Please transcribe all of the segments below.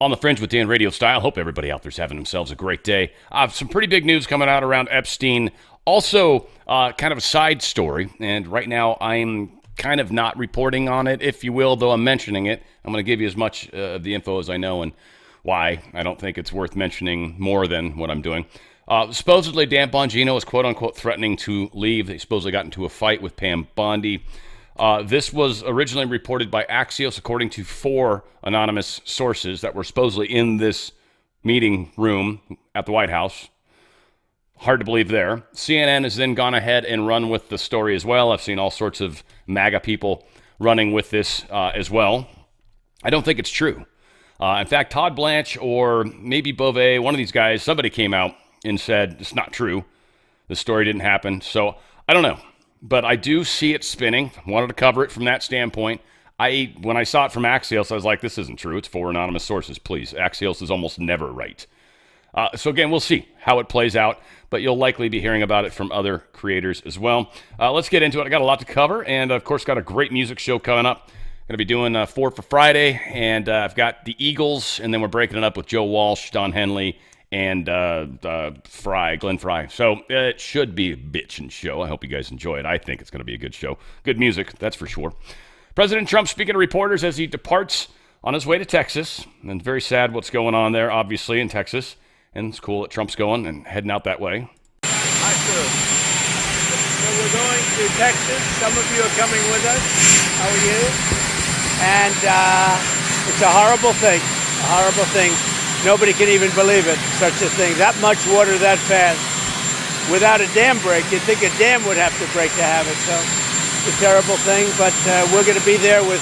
On the Fringe with Dan Radio Style. Hope everybody out there's having themselves a great day. Some pretty big news coming out around Epstein. Also, kind of a side story, and right now I'm kind of not reporting on it, if you will, though I'm mentioning it. I'm going to give you as much of the info as I know and why I don't think it's worth mentioning more than what I'm doing. Supposedly, Dan Bongino is quote-unquote threatening to leave. They supposedly got into a fight with Pam Bondi. This was originally reported by Axios, according to 4 anonymous sources that were supposedly in this meeting room at the White House. Hard to believe there. CNN has then gone ahead and run with the story as well. I've seen all sorts of MAGA people running with this as well. I don't think it's true. In fact, Todd Blanche or maybe Beauvais, one of these guys, somebody came out and said it's not true. The story didn't happen. So I don't know. But I do see it spinning. Wanted to cover it from that standpoint. When I saw it from Axios, I was like, this isn't true. It's 4 anonymous sources, please. Axios is almost never right. So again, we'll see how it plays out, but you'll likely be hearing about it from other creators as well. Let's get into it. I got a lot to cover, and of course, got a great music show coming up. Going to be doing 4 for Friday, and I've got the Eagles, and then we're breaking it up with Joe Walsh, Don Henley, and Glenn Fry. So it should be a bitchin' show. I hope you guys enjoy it. I think it's going to be a good show. Good music, that's for sure. President Trump speaking to reporters as he departs on his way to Texas. And very sad what's going on there, obviously, in Texas. And it's cool that Trump's going and heading out that way. Hi, sir. So we're going to Texas. Some of you are coming with us. How are you? And it's a horrible thing. A horrible thing. Nobody can even believe it, such a thing. That much water that fast. Without a dam break, you'd think a dam would have to break to have it. So it's a terrible thing, but we're going to be there with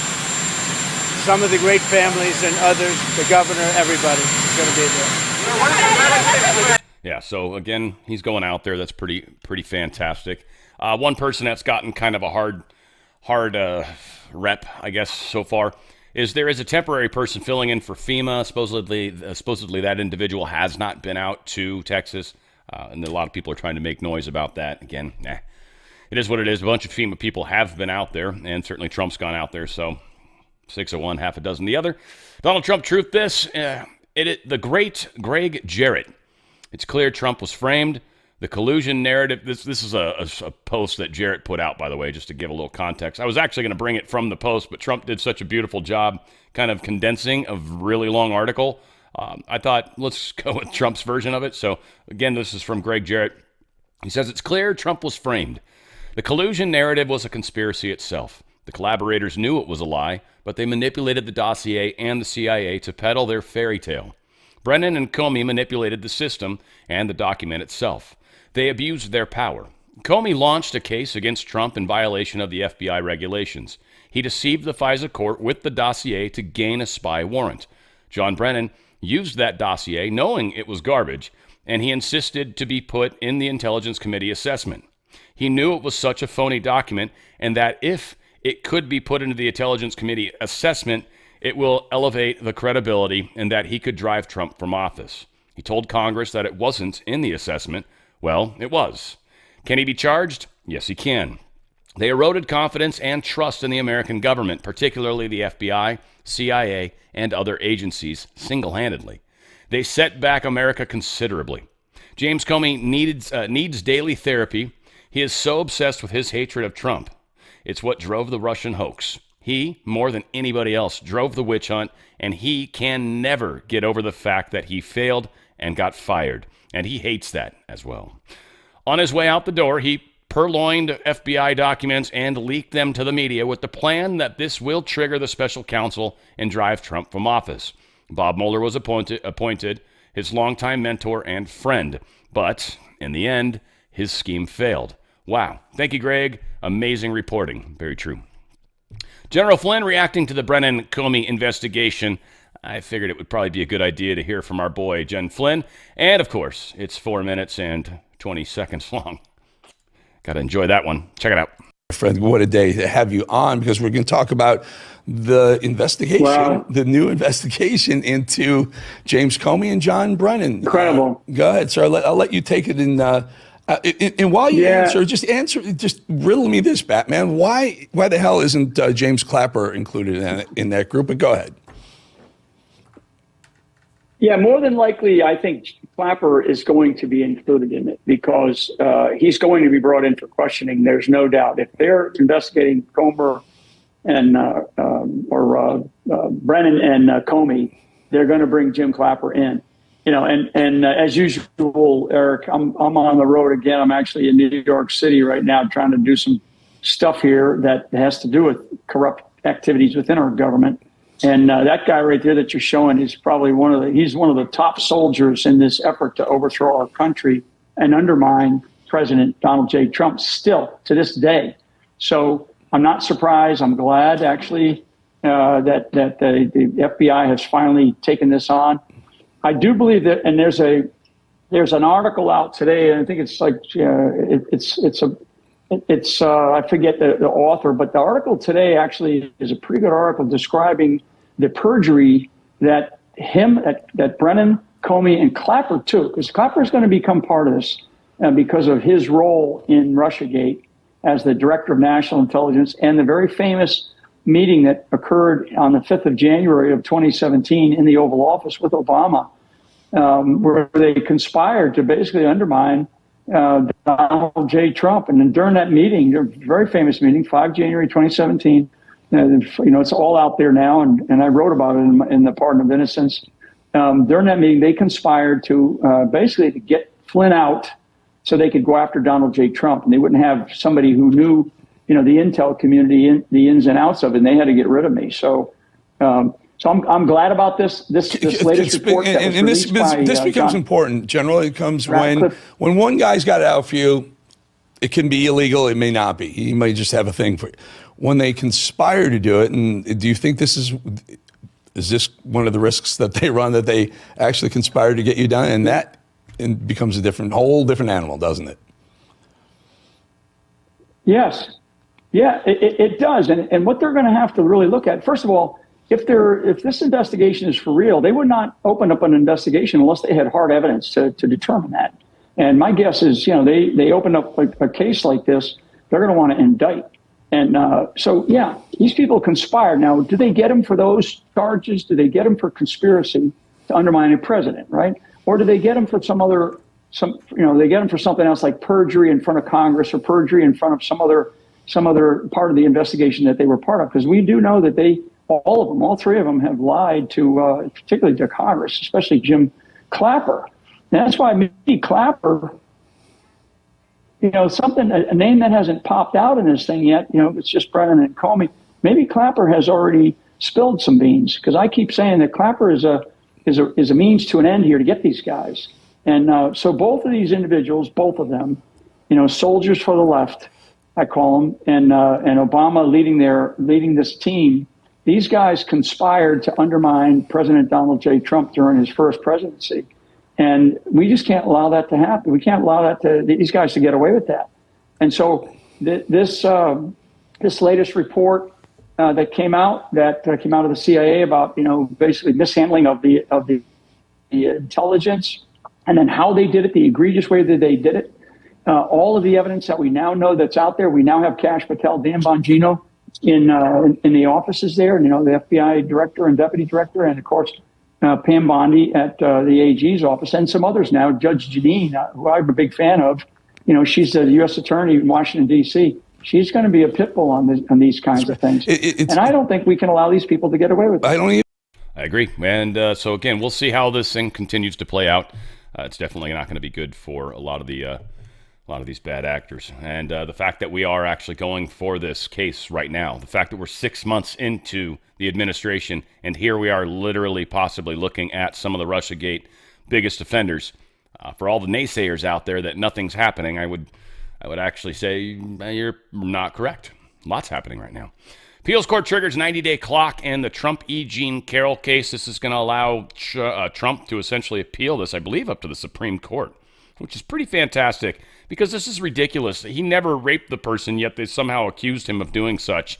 some of the great families and others, the governor, everybody is going to be there. Yeah, so again, he's going out there. That's pretty fantastic. One person that's gotten kind of a hard rep, I guess, so far, is there is a temporary person filling in for FEMA. Supposedly that individual has not been out to Texas, and a lot of people are trying to make noise about that. Again, it is what it is. A bunch of FEMA people have been out there, and certainly Trump's gone out there, so 6 of one, half a dozen the other. Donald Trump truth this. The great Greg Jarrett. It's clear Trump was framed. The collusion narrative, this is a post that Jarrett put out, by the way, just to give a little context. I was actually going to bring it from the post, but Trump did such a beautiful job kind of condensing a really long article. I thought, let's go with Trump's version of it. So, again, this is from Greg Jarrett. He says, it's clear Trump was framed. The collusion narrative was a conspiracy itself. The collaborators knew it was a lie, but they manipulated the dossier and the CIA to peddle their fairy tale. Brennan and Comey manipulated the system and the document itself. They abused their power. Comey launched a case against Trump in violation of the FBI regulations. He deceived the FISA court with the dossier to gain a spy warrant. John Brennan used that dossier knowing it was garbage, and he insisted to be put in the Intelligence Committee assessment. He knew it was such a phony document and that if it could be put into the Intelligence Committee assessment, it will elevate the credibility and that he could drive Trump from office. He told Congress that it wasn't in the assessment. Well, it was. Can he be charged? Yes, he can. They eroded confidence and trust in the American government, particularly the FBI, CIA, and other agencies, single-handedly. They set back America considerably. James Comey needs daily therapy. He is so obsessed with his hatred of Trump. It's what drove the Russian hoax. He, more than anybody else, drove the witch hunt, and he can never get over the fact that he failed and got fired. And he hates that as well. On his way out the door, he purloined FBI documents and leaked them to the media with the plan that this will trigger the special counsel and drive Trump from office. Bob Mueller was appointed, his longtime mentor and friend. But in the end, his scheme failed. Wow. Thank you, Greg. Amazing reporting. Very true. General Flynn reacting to the Brennan-Comey investigation. I figured it would probably be a good idea to hear from our boy, Jen Flynn. And, of course, it's 4 minutes and 20 seconds long. Got to enjoy that one. Check it out. Friend, what a day to have you on, because we're going to talk about the investigation, the new investigation into James Comey and John Brennan. Incredible. Go ahead, sir. I'll let you take it in. And while you answer, just riddle me this, Batman. Why the hell isn't James Clapper included in that group? But go ahead. Yeah, more than likely, I think Clapper is going to be included in it because he's going to be brought in for questioning. There's no doubt. If they're investigating Comer and Brennan and Comey, they're going to bring Jim Clapper in. And as usual, Eric, I'm on the road again. I'm actually in New York City right now trying to do some stuff here that has to do with corrupt activities within our government. And that guy right there that you're showing is probably he's one of the top soldiers in this effort to overthrow our country and undermine President Donald J. Trump still to this day. So I'm not surprised. I'm glad actually that the FBI has finally taken this on. I do believe that, and there's an article out today, and I think it's like I forget the author, but the article today actually is a pretty good article describing the perjury that Brennan, Comey, and Clapper took, because Clapper is going to become part of this because of his role in Russiagate as the director of national intelligence and the very famous meeting that occurred on the 5th of January of 2017 in the Oval Office with Obama, where they conspired to basically undermine Donald J. Trump. And then during that meeting, a very famous meeting, 5 January 2017, it's all out there now, and I wrote about it in the Pardon of Innocence. During that meeting, they conspired to basically to get Flynn out so they could go after Donald J. Trump, and they wouldn't have somebody who knew the intel community, the ins and outs of it, and they had to get rid of me. So I'm glad about this latest report. And this becomes important. Generally, it comes when one guy's got it out for you. It can be illegal. It may not be. He may just have a thing for you. When they conspire to do it, and do you think is this one of the risks that they run, that they actually conspire to get you done, and that becomes a whole different animal, doesn't it? Yes. Yeah, it does. And what they're going to have to really look at, first of all, if this investigation is for real, they would not open up an investigation unless they had hard evidence to determine that. And my guess is, they open up a case like this, they're going to want to indict. And so, yeah, these people conspired. Now, do they get them for those charges? Do they get them for conspiracy to undermine a president, right? Or do they get them for they get them for something else like perjury in front of Congress or perjury in front of some other part of the investigation that they were part of? Because we do know that all three of them have lied to, particularly to Congress, especially Jim Clapper. And that's why Clapper, a name that hasn't popped out in this thing yet, it's just Brennan and Comey. Maybe Clapper has already spilled some beans, because I keep saying that Clapper is a means to an end here to get these guys. And so both of these individuals, both of them, soldiers for the left, I call them, and Obama leading this team. These guys conspired to undermine President Donald J. Trump during his first presidency. And we just can't allow that to happen. We can't allow these guys to get away with that. And so this latest report that came out of the CIA about basically mishandling of the intelligence, and then how they did it, the egregious way that they did it, all of the evidence that we now know that's out there. We now have Kash Patel, Dan Bongino in the offices there, and the FBI director and deputy director, and of course Pam Bondi at the AG's office, and some others now. Judge Jeanine, who I'm a big fan of, she's the U.S. attorney in Washington, D.C. She's going to be a pit bull on these kinds of things. And I don't think we can allow these people to get away with it. I agree. And so, again, we'll see how this thing continues to play out. It's definitely not going to be good for a lot of these bad actors. And the fact that we are actually going for this case right now, the fact that we're 6 months into the administration, and here we are literally possibly looking at some of the Russiagate biggest offenders. For all the naysayers out there that nothing's happening, I would actually say you're not correct. Lots happening right now. Appeals court triggers 90-day clock in the Trump E. Jean Carroll case. This is going to allow Trump to essentially appeal this, I believe, up to the Supreme Court, which is pretty fantastic because this is ridiculous. He never raped the person, yet they somehow accused him of doing such.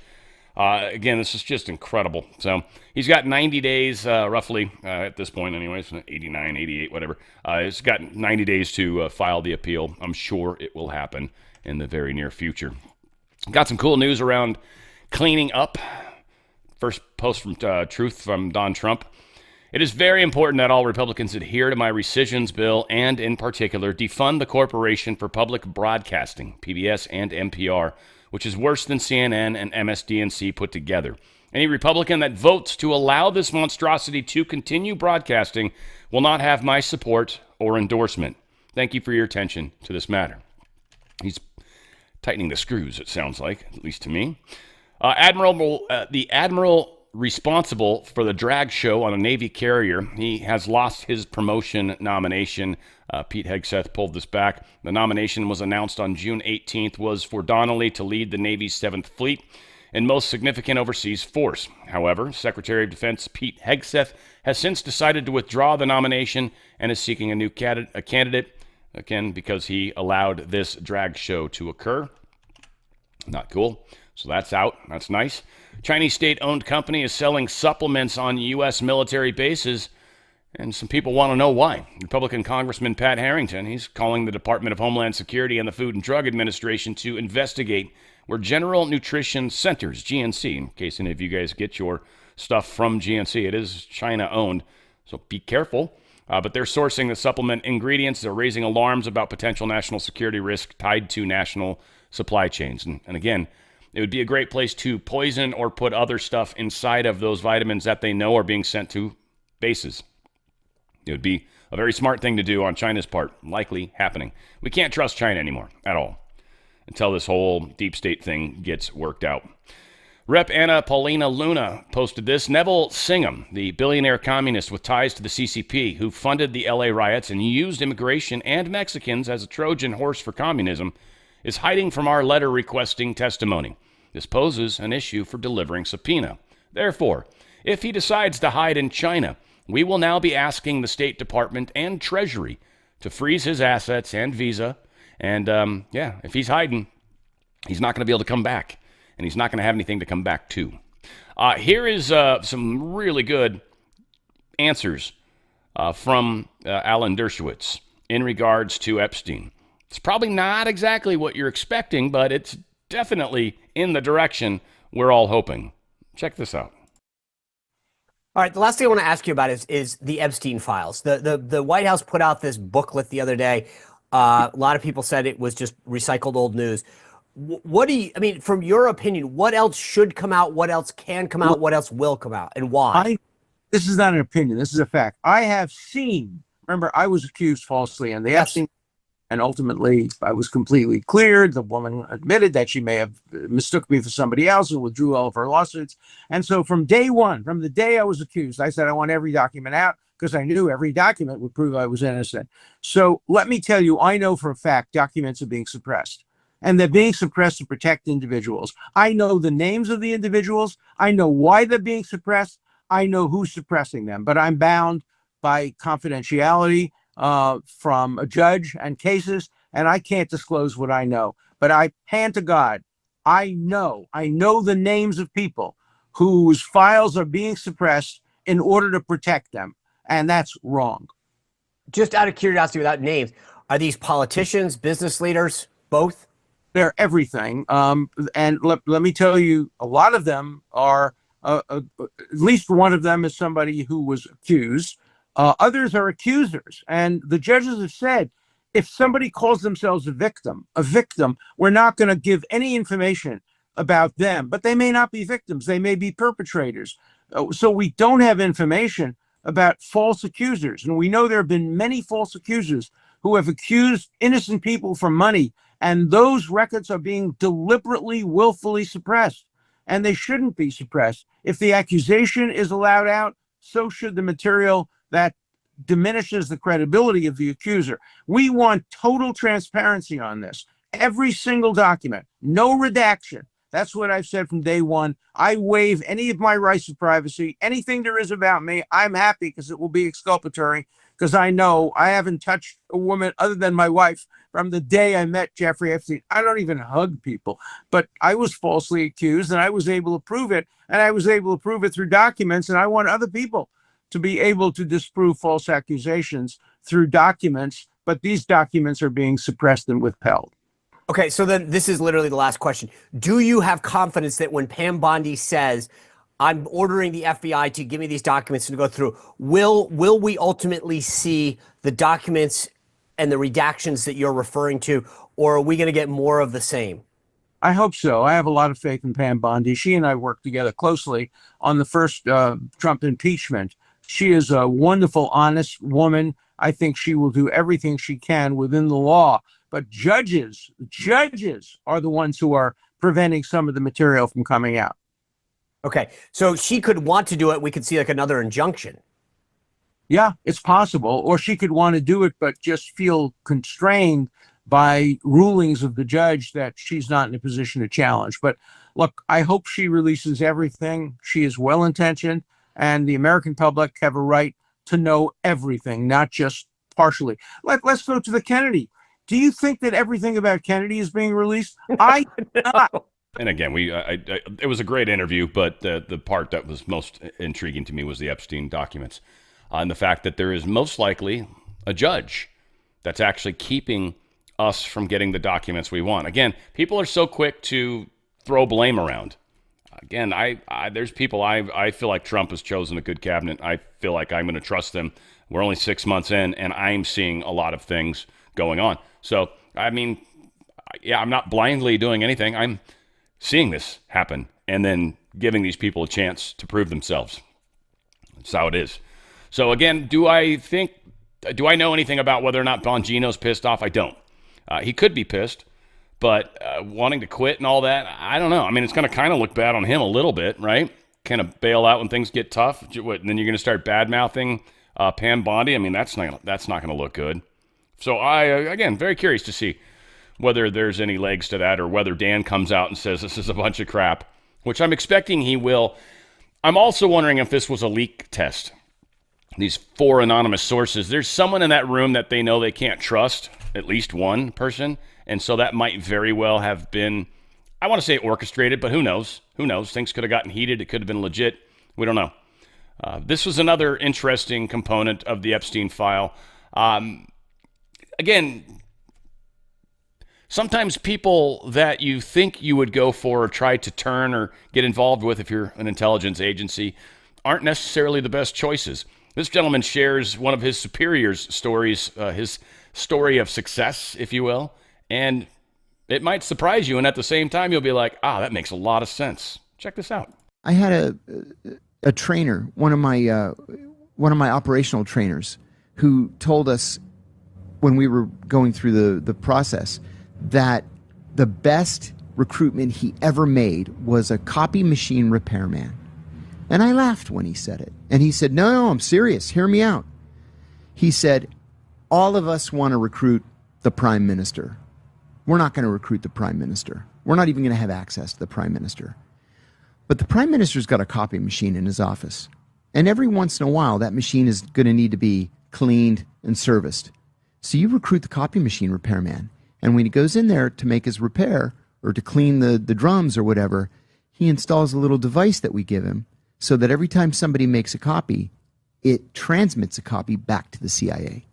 Again, this is just incredible. So he's got 90 days, roughly, at this point anyways, 89, 88, whatever. He's got 90 days to file the appeal. I'm sure it will happen in the very near future. Got some cool news around cleaning up. First post from Truth from Don Trump. It is very important that all Republicans adhere to my rescissions bill and, in particular, defund the Corporation for Public Broadcasting, PBS and NPR, which is worse than CNN and MSDNC put together. Any Republican that votes to allow this monstrosity to continue broadcasting will not have my support or endorsement. Thank you for your attention to this matter. He's tightening the screws, it sounds like, at least to me. The admiral responsible for the drag show on a Navy carrier, he has lost his promotion nomination. Pete Hegseth pulled this back. The nomination was announced on June 18th, was for Donnelly to lead the Navy's 7th Fleet and most significant overseas force. However, Secretary of Defense Pete Hegseth has since decided to withdraw the nomination and is seeking a new candidate, again, because he allowed this drag show to occur. Not cool. So that's out. That's nice. Chinese state-owned company is selling supplements on U.S. military bases, and some people want to know why. Republican Congressman Pat Harrington, he's calling the Department of Homeland Security and the Food and Drug Administration to investigate where General Nutrition Centers, GNC, in case any of you guys get your stuff from GNC, it is China-owned, so be careful. But they're sourcing the supplement ingredients. They're raising alarms about potential national security risk tied to national supply chains. And again, it would be a great place to poison or put other stuff inside of those vitamins that they know are being sent to bases. It would be a very smart thing to do on China's part, likely happening. We can't trust China anymore at all until this whole deep state thing gets worked out. Rep. Anna Paulina Luna posted this. Neville Singham, the billionaire communist with ties to the CCP, who funded the LA riots and used immigration and Mexicans as a Trojan horse for communism, is hiding from our letter requesting testimony. This poses an issue for delivering subpoena. Therefore, if he decides to hide in China, we will now be asking the State Department and Treasury to freeze his assets and visa. And if he's hiding, he's not going to be able to come back. And he's not going to have anything to come back to. Here is some really good answers from Alan Dershowitz in regards to Epstein. It's probably not exactly what you're expecting, but it's definitely in the direction we're all hoping. Check this out. All right, the last thing I want to ask you about is the Epstein Files. The White House put out this booklet the other day. A lot of people said it was just recycled old news. What do you, I mean, from your opinion, what else should come out? What else can come out? What else will come out? And why? This is not an opinion. This is a fact. I have seen, remember, I was accused falsely on the Epstein, and ultimately I was completely cleared. The woman admitted that she may have mistook me for somebody else and withdrew all of her lawsuits. And so from day one, from the day I was accused, I said I want every document out because I knew every document would prove I was innocent. So let me tell you, I know for a fact documents are being suppressed. And they're being suppressed to protect individuals. I know the names of the individuals. I know why they're being suppressed. I know who's suppressing them. But I'm bound by confidentiality from a judge and cases, and I can't disclose what I know. But I hand to God, I know the names of people whose files are being suppressed in order to protect them. And that's wrong. Just out of curiosity, without names, are these politicians, business leaders, both? They're everything. And let me tell you, a lot of them are, at least one of them is somebody who was accused. Others are accusers. And the judges have said, if somebody calls themselves a victim, we're not going to give any information about them. But they may not be victims. They may be perpetrators. So we don't have information about false accusers. And we know there have been many false accusers who have accused innocent people for money. And those records are being deliberately, willfully suppressed. And they shouldn't be suppressed. If the accusation is allowed out, so should the material that diminishes the credibility of the accuser. We want total transparency on this. Every single document, no redaction. That's what I've said from day one. I waive any of my rights of privacy. Anything there is about me, I'm happy because it will be exculpatory, because I know I haven't touched a woman other than my wife from the day I met Jeffrey Epstein. I don't even hug people, but I was falsely accused and I was able to prove it. And I was able to prove it through documents. And I want other people to be able to disprove false accusations through documents. But these documents are being suppressed and withheld. Okay, so then this is literally the last question. Do you have confidence that when Pam Bondi says, I'm ordering the FBI to give me these documents to go through. Will we ultimately see the documents and the redactions that you're referring to, or are we going to get more of the same? I hope so. I have a lot of faith in Pam Bondi. She and I worked together closely on the first Trump impeachment. She is a wonderful, honest woman. I think she will do everything she can within the law. But judges are the ones who are preventing some of the material from coming out. Okay, so she could want to do it. We could see like another injunction. Yeah, it's possible. Or she could want to do it, but just feel constrained by rulings of the judge that she's not in a position to challenge. But look, I hope she releases everything. She is well-intentioned, and the American public have a right to know everything, not just partially. Let's go to the Kennedy. Do you think that everything about Kennedy is being released? I do not. And again, it was a great interview, but the part that was most intriguing to me was the Epstein documents, and the fact that there is most likely a judge that's actually keeping us from getting the documents we want. Again, people are so quick to throw blame around. Again, there's people I feel like Trump has chosen a good cabinet. I feel like I'm going to trust them. We're only 6 months in, and I'm seeing a lot of things going on. So, I mean, yeah, I'm not blindly doing anything. I'm seeing this happen and then giving these people a chance to prove themselves. That's how it is. So again, do I know anything about whether or not Bongino's pissed off? I don't. He could be pissed, but wanting to quit and all that, I don't know. I mean, it's going to kind of look bad on him a little bit, right? Kind of bail out when things get tough. And then you're going to start bad-mouthing Pam Bondi. I mean, that's not going to look good. So again, very curious to see whether there's any legs to that or whether Dan comes out and says this is a bunch of crap, which I'm expecting he will. I'm also wondering if this was a leak test. These 4 anonymous sources, there's someone in that room that they know they can't trust, at least one person, and so that might very well have been, I want to say orchestrated, but who knows? Who knows? Things could have gotten heated. It could have been legit. We don't know. This was another interesting component of the Epstein file. Again, sometimes people that you think you would go for or try to turn or get involved with if you're an intelligence agency aren't necessarily the best choices. This gentleman shares one of his superiors' stories, his story of success, if you will, and it might surprise you, and at the same time, you'll be like, that makes a lot of sense. Check this out. I had a trainer, one of my operational trainers, who told us when we were going through the process that the best recruitment he ever made was a copy machine repairman. And I laughed when he said it. And he said, no, I'm serious. Hear me out. He said, all of us want to recruit the prime minister. We're not going to recruit the prime minister. We're not even going to have access to the prime minister. But the prime minister's got a copy machine in his office. And every once in a while, that machine is going to need to be cleaned and serviced. So you recruit the copy machine repairman. And when he goes in there to make his repair or to clean the drums or whatever, he installs a little device that we give him so that every time somebody makes a copy, it transmits a copy back to the CIA.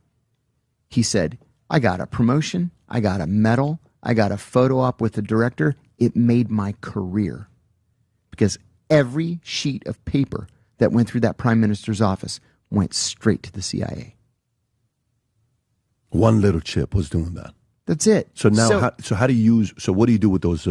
He said, I got a promotion, I got a medal, I got a photo op with the director. It made my career because every sheet of paper that went through that prime minister's office went straight to the CIA. One little chip was doing that. That's it. So now, what do you do with those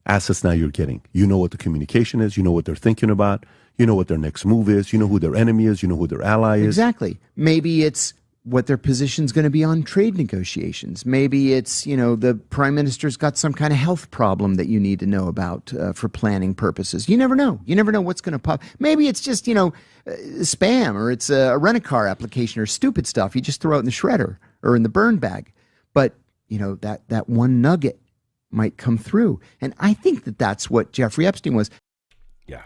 assets now you're getting? You know what the communication is. You know what they're thinking about. You know what their next move is. You know who their enemy is. You know who their ally is. Exactly. Maybe it's what their position's going to be on trade negotiations. Maybe it's, the prime minister's got some kind of health problem that you need to know about for planning purposes. You never know. You never know what's going to pop. Maybe it's just, spam, or it's a rent-a-car application or stupid stuff. You just throw it in the shredder or in the burn bag. But, that one nugget might come through. And I think that that's what Jeffrey Epstein was. Yeah.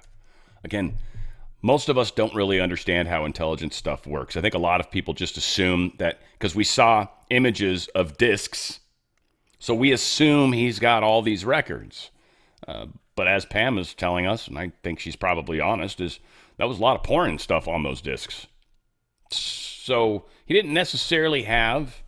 Again, most of us don't really understand how intelligence stuff works. I think a lot of people just assume that because we saw images of discs, so we assume he's got all these records. But as Pam is telling us, and I think she's probably honest, is that was a lot of porn stuff on those discs. So he didn't necessarily have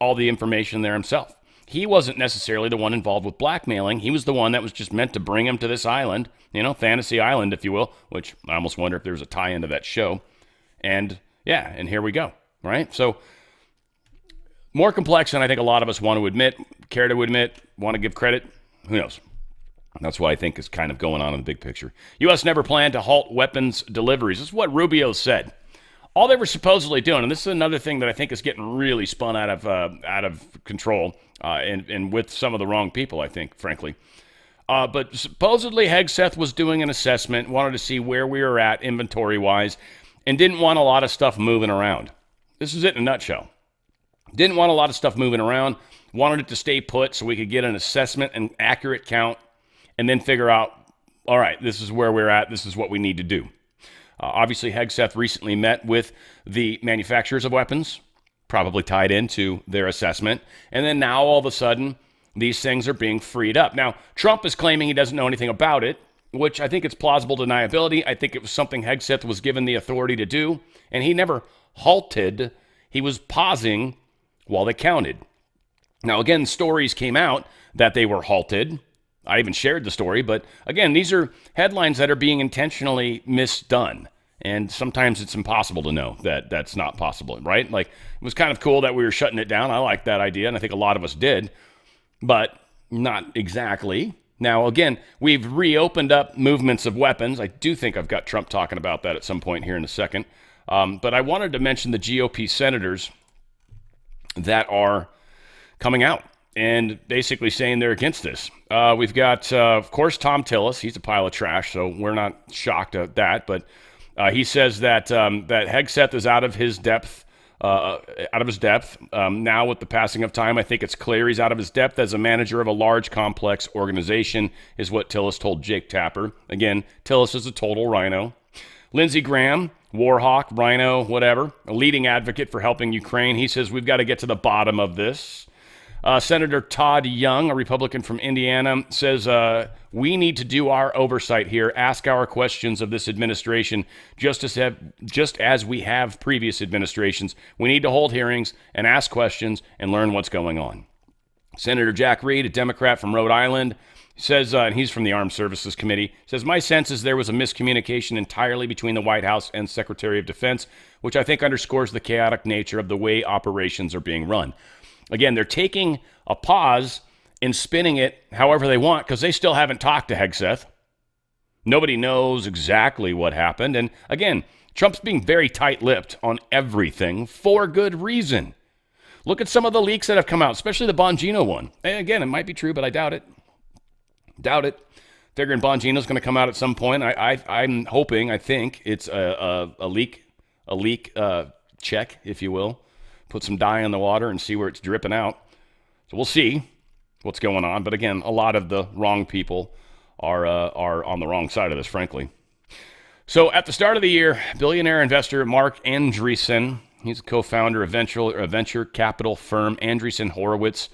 all the information there himself. he wasn't necessarily the one involved with blackmailing. He was the one that was just meant to bring him to this island, Fantasy Island, if you will, which I almost wonder if there's a tie into that show. And yeah, and here we go, right? So more complex than I think a lot of us want to admit, care to admit, want to give credit. Who knows? That's what I think is kind of going on in the big picture. U.S. never planned to halt weapons deliveries. This is what Rubio said. All they were supposedly doing, and this is another thing that I think is getting really spun out of control, and with some of the wrong people, I think, frankly. But supposedly Hegseth was doing an assessment, wanted to see where we were at inventory-wise, and didn't want a lot of stuff moving around. This is it in a nutshell. Didn't want a lot of stuff moving around, wanted it to stay put so we could get an assessment and accurate count, and then figure out, all right, this is where we're at, this is what we need to do. Obviously, Hegseth recently met with the manufacturers of weapons, probably tied into their assessment, and then now all of a sudden, these things are being freed up. Now, Trump is claiming he doesn't know anything about it, which I think it's plausible deniability. I think it was something Hegseth was given the authority to do, and he never halted. He was pausing while they counted. Now, again, stories came out that they were halted. I even shared the story, but again, these are headlines that are being intentionally misdone. And sometimes it's impossible to know that that's not possible, right? Like, it was kind of cool that we were shutting it down. I liked that idea, and I think a lot of us did, but not exactly. Now, again, we've reopened up movements of weapons. I do think I've got Trump talking about that at some point here in a second. But I wanted to mention the GOP senators that are coming out and basically saying they're against this. We've got, of course, Tom Tillis. He's a pile of trash, so we're not shocked at that. But he says that that Hegseth is out of his depth. Now, with the passing of time, I think it's clear he's out of his depth as a manager of a large, complex organization, is what Tillis told Jake Tapper. Again, Tillis is a total rhino. Lindsey Graham, Warhawk, rhino, whatever, a leading advocate for helping Ukraine. He says we've got to get to the bottom of this. Senator Todd Young, a Republican from Indiana, says we need to do our oversight here, ask our questions of this administration, just as we have previous administrations. We need to hold hearings and ask questions and learn what's going on. Senator Jack Reed, a Democrat from Rhode Island, says, and he's from the Armed Services Committee, says, my sense is there was a miscommunication entirely between the White House and Secretary of Defense, which I think underscores the chaotic nature of the way operations are being run. Again, they're taking a pause and spinning it however they want because they still haven't talked to Hegseth. Nobody knows exactly what happened. And again, Trump's being very tight-lipped on everything for good reason. Look at some of the leaks that have come out, especially the Bongino one. And again, it might be true, but I doubt it. Figuring Bongino's going to come out at some point. I'm hoping, I think it's a leak check, if you will. Put some dye in the water and see where it's dripping out. So we'll see what's going on. But again, a lot of the wrong people are on the wrong side of this, frankly. So at the start of the year, billionaire investor Mark Andreessen, he's a co-founder of venture capital firm Andreessen Horowitz.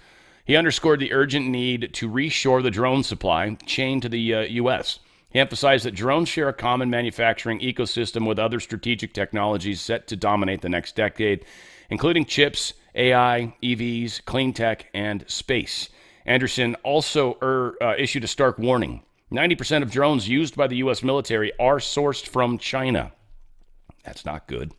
He underscored the urgent need to reshore the drone supply chain to the U.S. He emphasized that drones share a common manufacturing ecosystem with other strategic technologies set to dominate the next decade, including chips, AI, EVs, clean tech, and space. Anderson also issued a stark warning. 90% of drones used by the U.S. military are sourced from China. That's not good.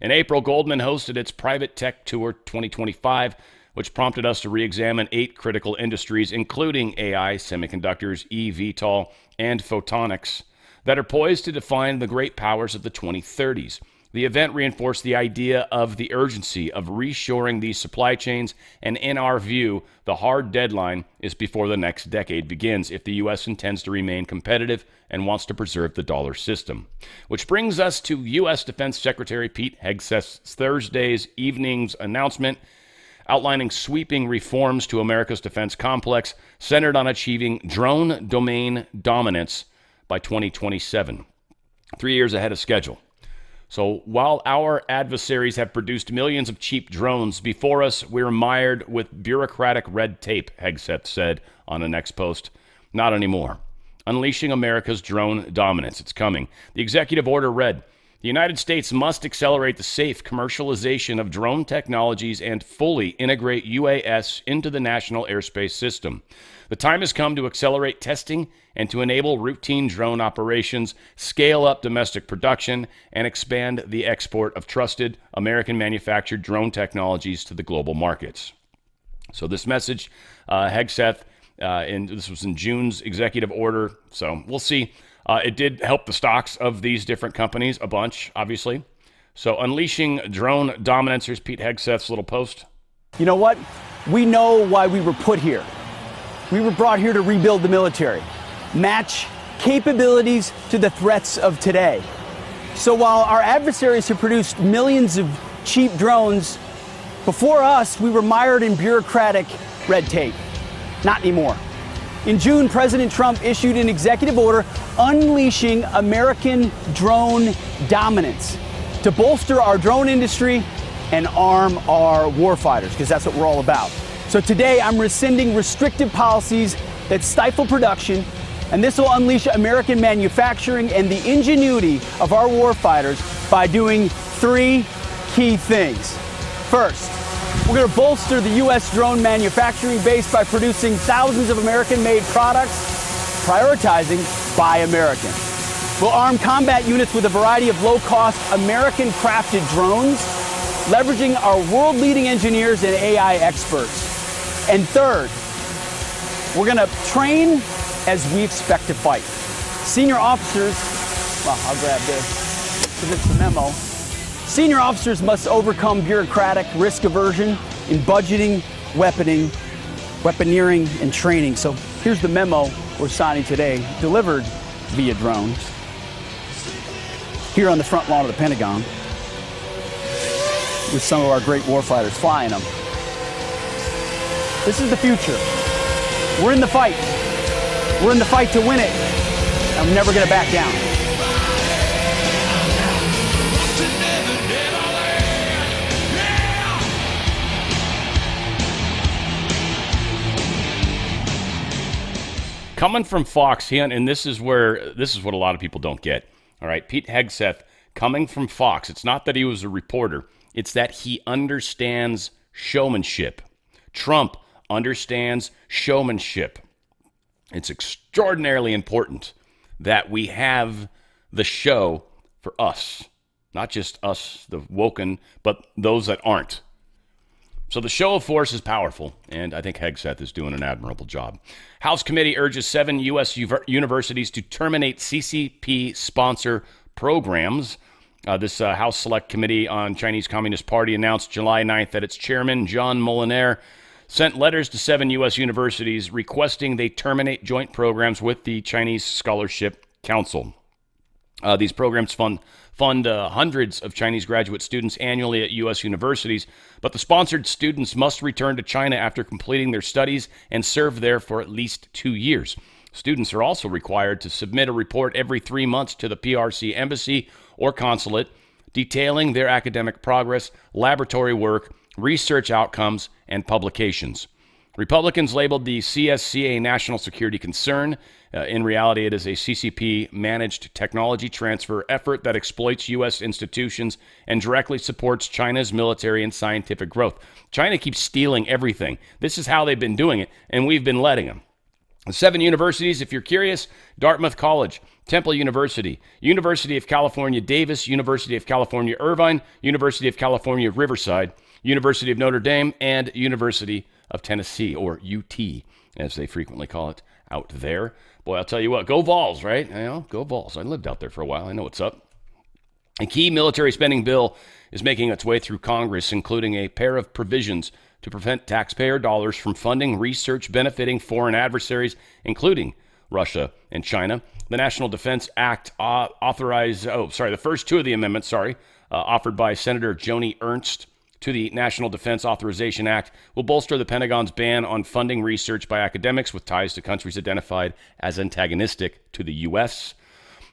In April, Goldman hosted its Private Tech Tour 2025, which prompted us to re-examine 8 critical industries, including AI, semiconductors, eVTOL, and photonics, that are poised to define the great powers of the 2030s. The event reinforced the idea of the urgency of reshoring these supply chains, and in our view, the hard deadline is before the next decade begins if the U.S. intends to remain competitive and wants to preserve the dollar system. Which brings us to U.S. Defense Secretary Pete Hegseth's Thursday's evening's announcement outlining sweeping reforms to America's defense complex centered on achieving drone domain dominance by 2027, 3 years ahead of schedule. So while our adversaries have produced millions of cheap drones before us, we're mired with bureaucratic red tape, Hegseth said on the next post. Not anymore. Unleashing America's drone dominance. It's coming. The executive order read, The United States must accelerate the safe commercialization of drone technologies and fully integrate UAS into the national airspace system. The time has come to accelerate testing and to enable routine drone operations, scale up domestic production, and expand the export of trusted American-manufactured drone technologies to the global markets. So this message, Hegseth, and this was in June's executive order, so we'll see. It did help the stocks of these different companies a bunch, obviously. So unleashing drone dominance. Here's Pete Hegseth's little post. You know what? We know why we were put here. We were brought here to rebuild the military, match capabilities to the threats of today. So while our adversaries have produced millions of cheap drones, before us, we were mired in bureaucratic red tape. Not anymore. In June, President Trump issued an executive order unleashing American drone dominance to bolster our drone industry and arm our warfighters, because that's what we're all about. So today, I'm rescinding restrictive policies that stifle production, and this will unleash American manufacturing and the ingenuity of our warfighters by doing 3 key things. First, we're going to bolster the U.S. drone manufacturing base by producing thousands of American-made products, prioritizing Buy American. We'll arm combat units with a variety of low-cost, American-crafted drones, leveraging our world-leading engineers and AI experts. And third, we're going to train as we expect to fight. Senior officers, well, I'll grab this because it's the memo. Senior officers must overcome bureaucratic risk aversion in budgeting, weaponeering, and training. So here's the memo we're signing today, delivered via drones. Here on the front lawn of the Pentagon, with some of our great warfighters flying them. This is the future. We're in the fight. We're in the fight to win it, and we're never going to back down. Coming from Fox, and this is what a lot of people don't get. All right, Pete Hegseth, coming from Fox. It's not that he was a reporter. It's that he understands showmanship. Trump understands showmanship. It's extraordinarily important that we have the show for us. Not just us, the woken, but those that aren't. So the show of force is powerful, and I think Hegseth is doing an admirable job. House committee urges 7 U.S. universities to terminate CCP sponsor programs. This House Select Committee on Chinese Communist Party announced July 9th that its chairman, John Moliner, sent letters to 7 U.S. universities requesting they terminate joint programs with the Chinese Scholarship Council. These programs fund hundreds of Chinese graduate students annually at U.S. universities, but the sponsored students must return to China after completing their studies and serve there for at least 2 years. Students are also required to submit a report every 3 months to the PRC embassy or consulate detailing their academic progress, laboratory work, research outcomes, and publications. Republicans labeled the CSC a national security concern. In reality, it is a CCP-managed technology transfer effort that exploits U.S. institutions and directly supports China's military and scientific growth. China keeps stealing everything. This is how they've been doing it, and we've been letting them. 7 universities, if you're curious: Dartmouth College, Temple University, University of California, Davis, University of California, Irvine, University of California, Riverside, University of Notre Dame, and University of Tennessee, or UT, as they frequently call it out there. Boy, I'll tell you what, go Vols, right? You know, go Vols. I lived out there for a while. I know what's up. A key military spending bill is making its way through Congress, including a pair of provisions to prevent taxpayer dollars from funding research benefiting foreign adversaries, including Russia and China. The National Defense Act the first 2 of the amendments, offered by Senator Joni Ernst to the National Defense Authorization Act, will bolster the Pentagon's ban on funding research by academics with ties to countries identified as antagonistic to the U.S.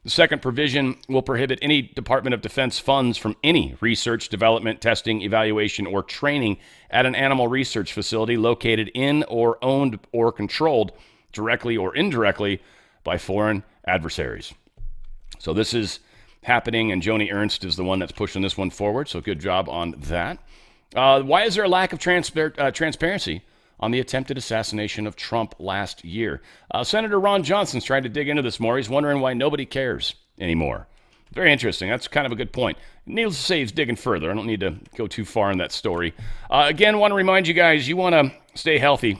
The second provision will prohibit any Department of Defense funds from any research, development, testing, evaluation, or training at an animal research facility located in or owned or controlled directly or indirectly by foreign adversaries. So this is happening, and Joni Ernst is the one that's pushing this one forward, so good job on that. Why is there a lack of transparency on the attempted assassination of Trump last year? Senator Ron Johnson's trying to dig into this more. He's wondering why nobody cares anymore. Very interesting. That's kind of a good point. Needless to say, he's digging further. I don't need to go too far in that story. Again, want to remind you guys, you want to stay healthy.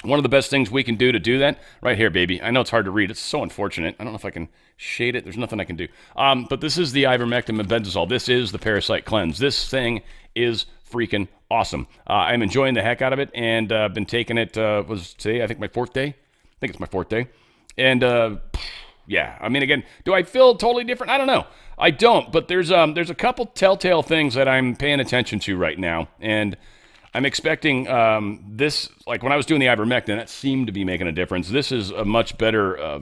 One of the best things we can do to do that, right here, baby. I know it's hard to read. It's so unfortunate. I don't know if I can shade it. There's nothing I can do. But this is the ivermectin and benzosol. This is the parasite cleanse. This thing is freaking awesome. I'm enjoying the heck out of it, and been taking it, was today, I think, my 4th day. I think it's my 4th day. And yeah, I mean, again, do I feel totally different? I don't know. I don't, but there's a couple telltale things that I'm paying attention to right now, and I'm expecting this, like when I was doing the ivermectin, that seemed to be making a difference. This is a much better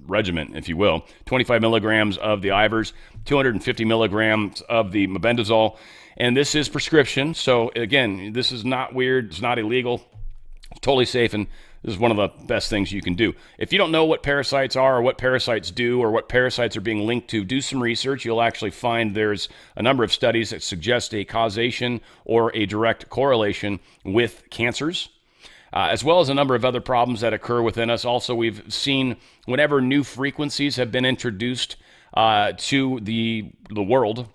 regimen, if you will. 25 milligrams of the Ivers, 250 milligrams of the mebendazole, and this is prescription. So again, this is not weird. It's not illegal. It's totally safe, and this is one of the best things you can do. If you don't know what parasites are or what parasites do or what parasites are being linked to, do some research. You'll actually find there's a number of studies that suggest a causation or a direct correlation with cancers, as well as a number of other problems that occur within us. Also, we've seen whenever new frequencies have been introduced to the world,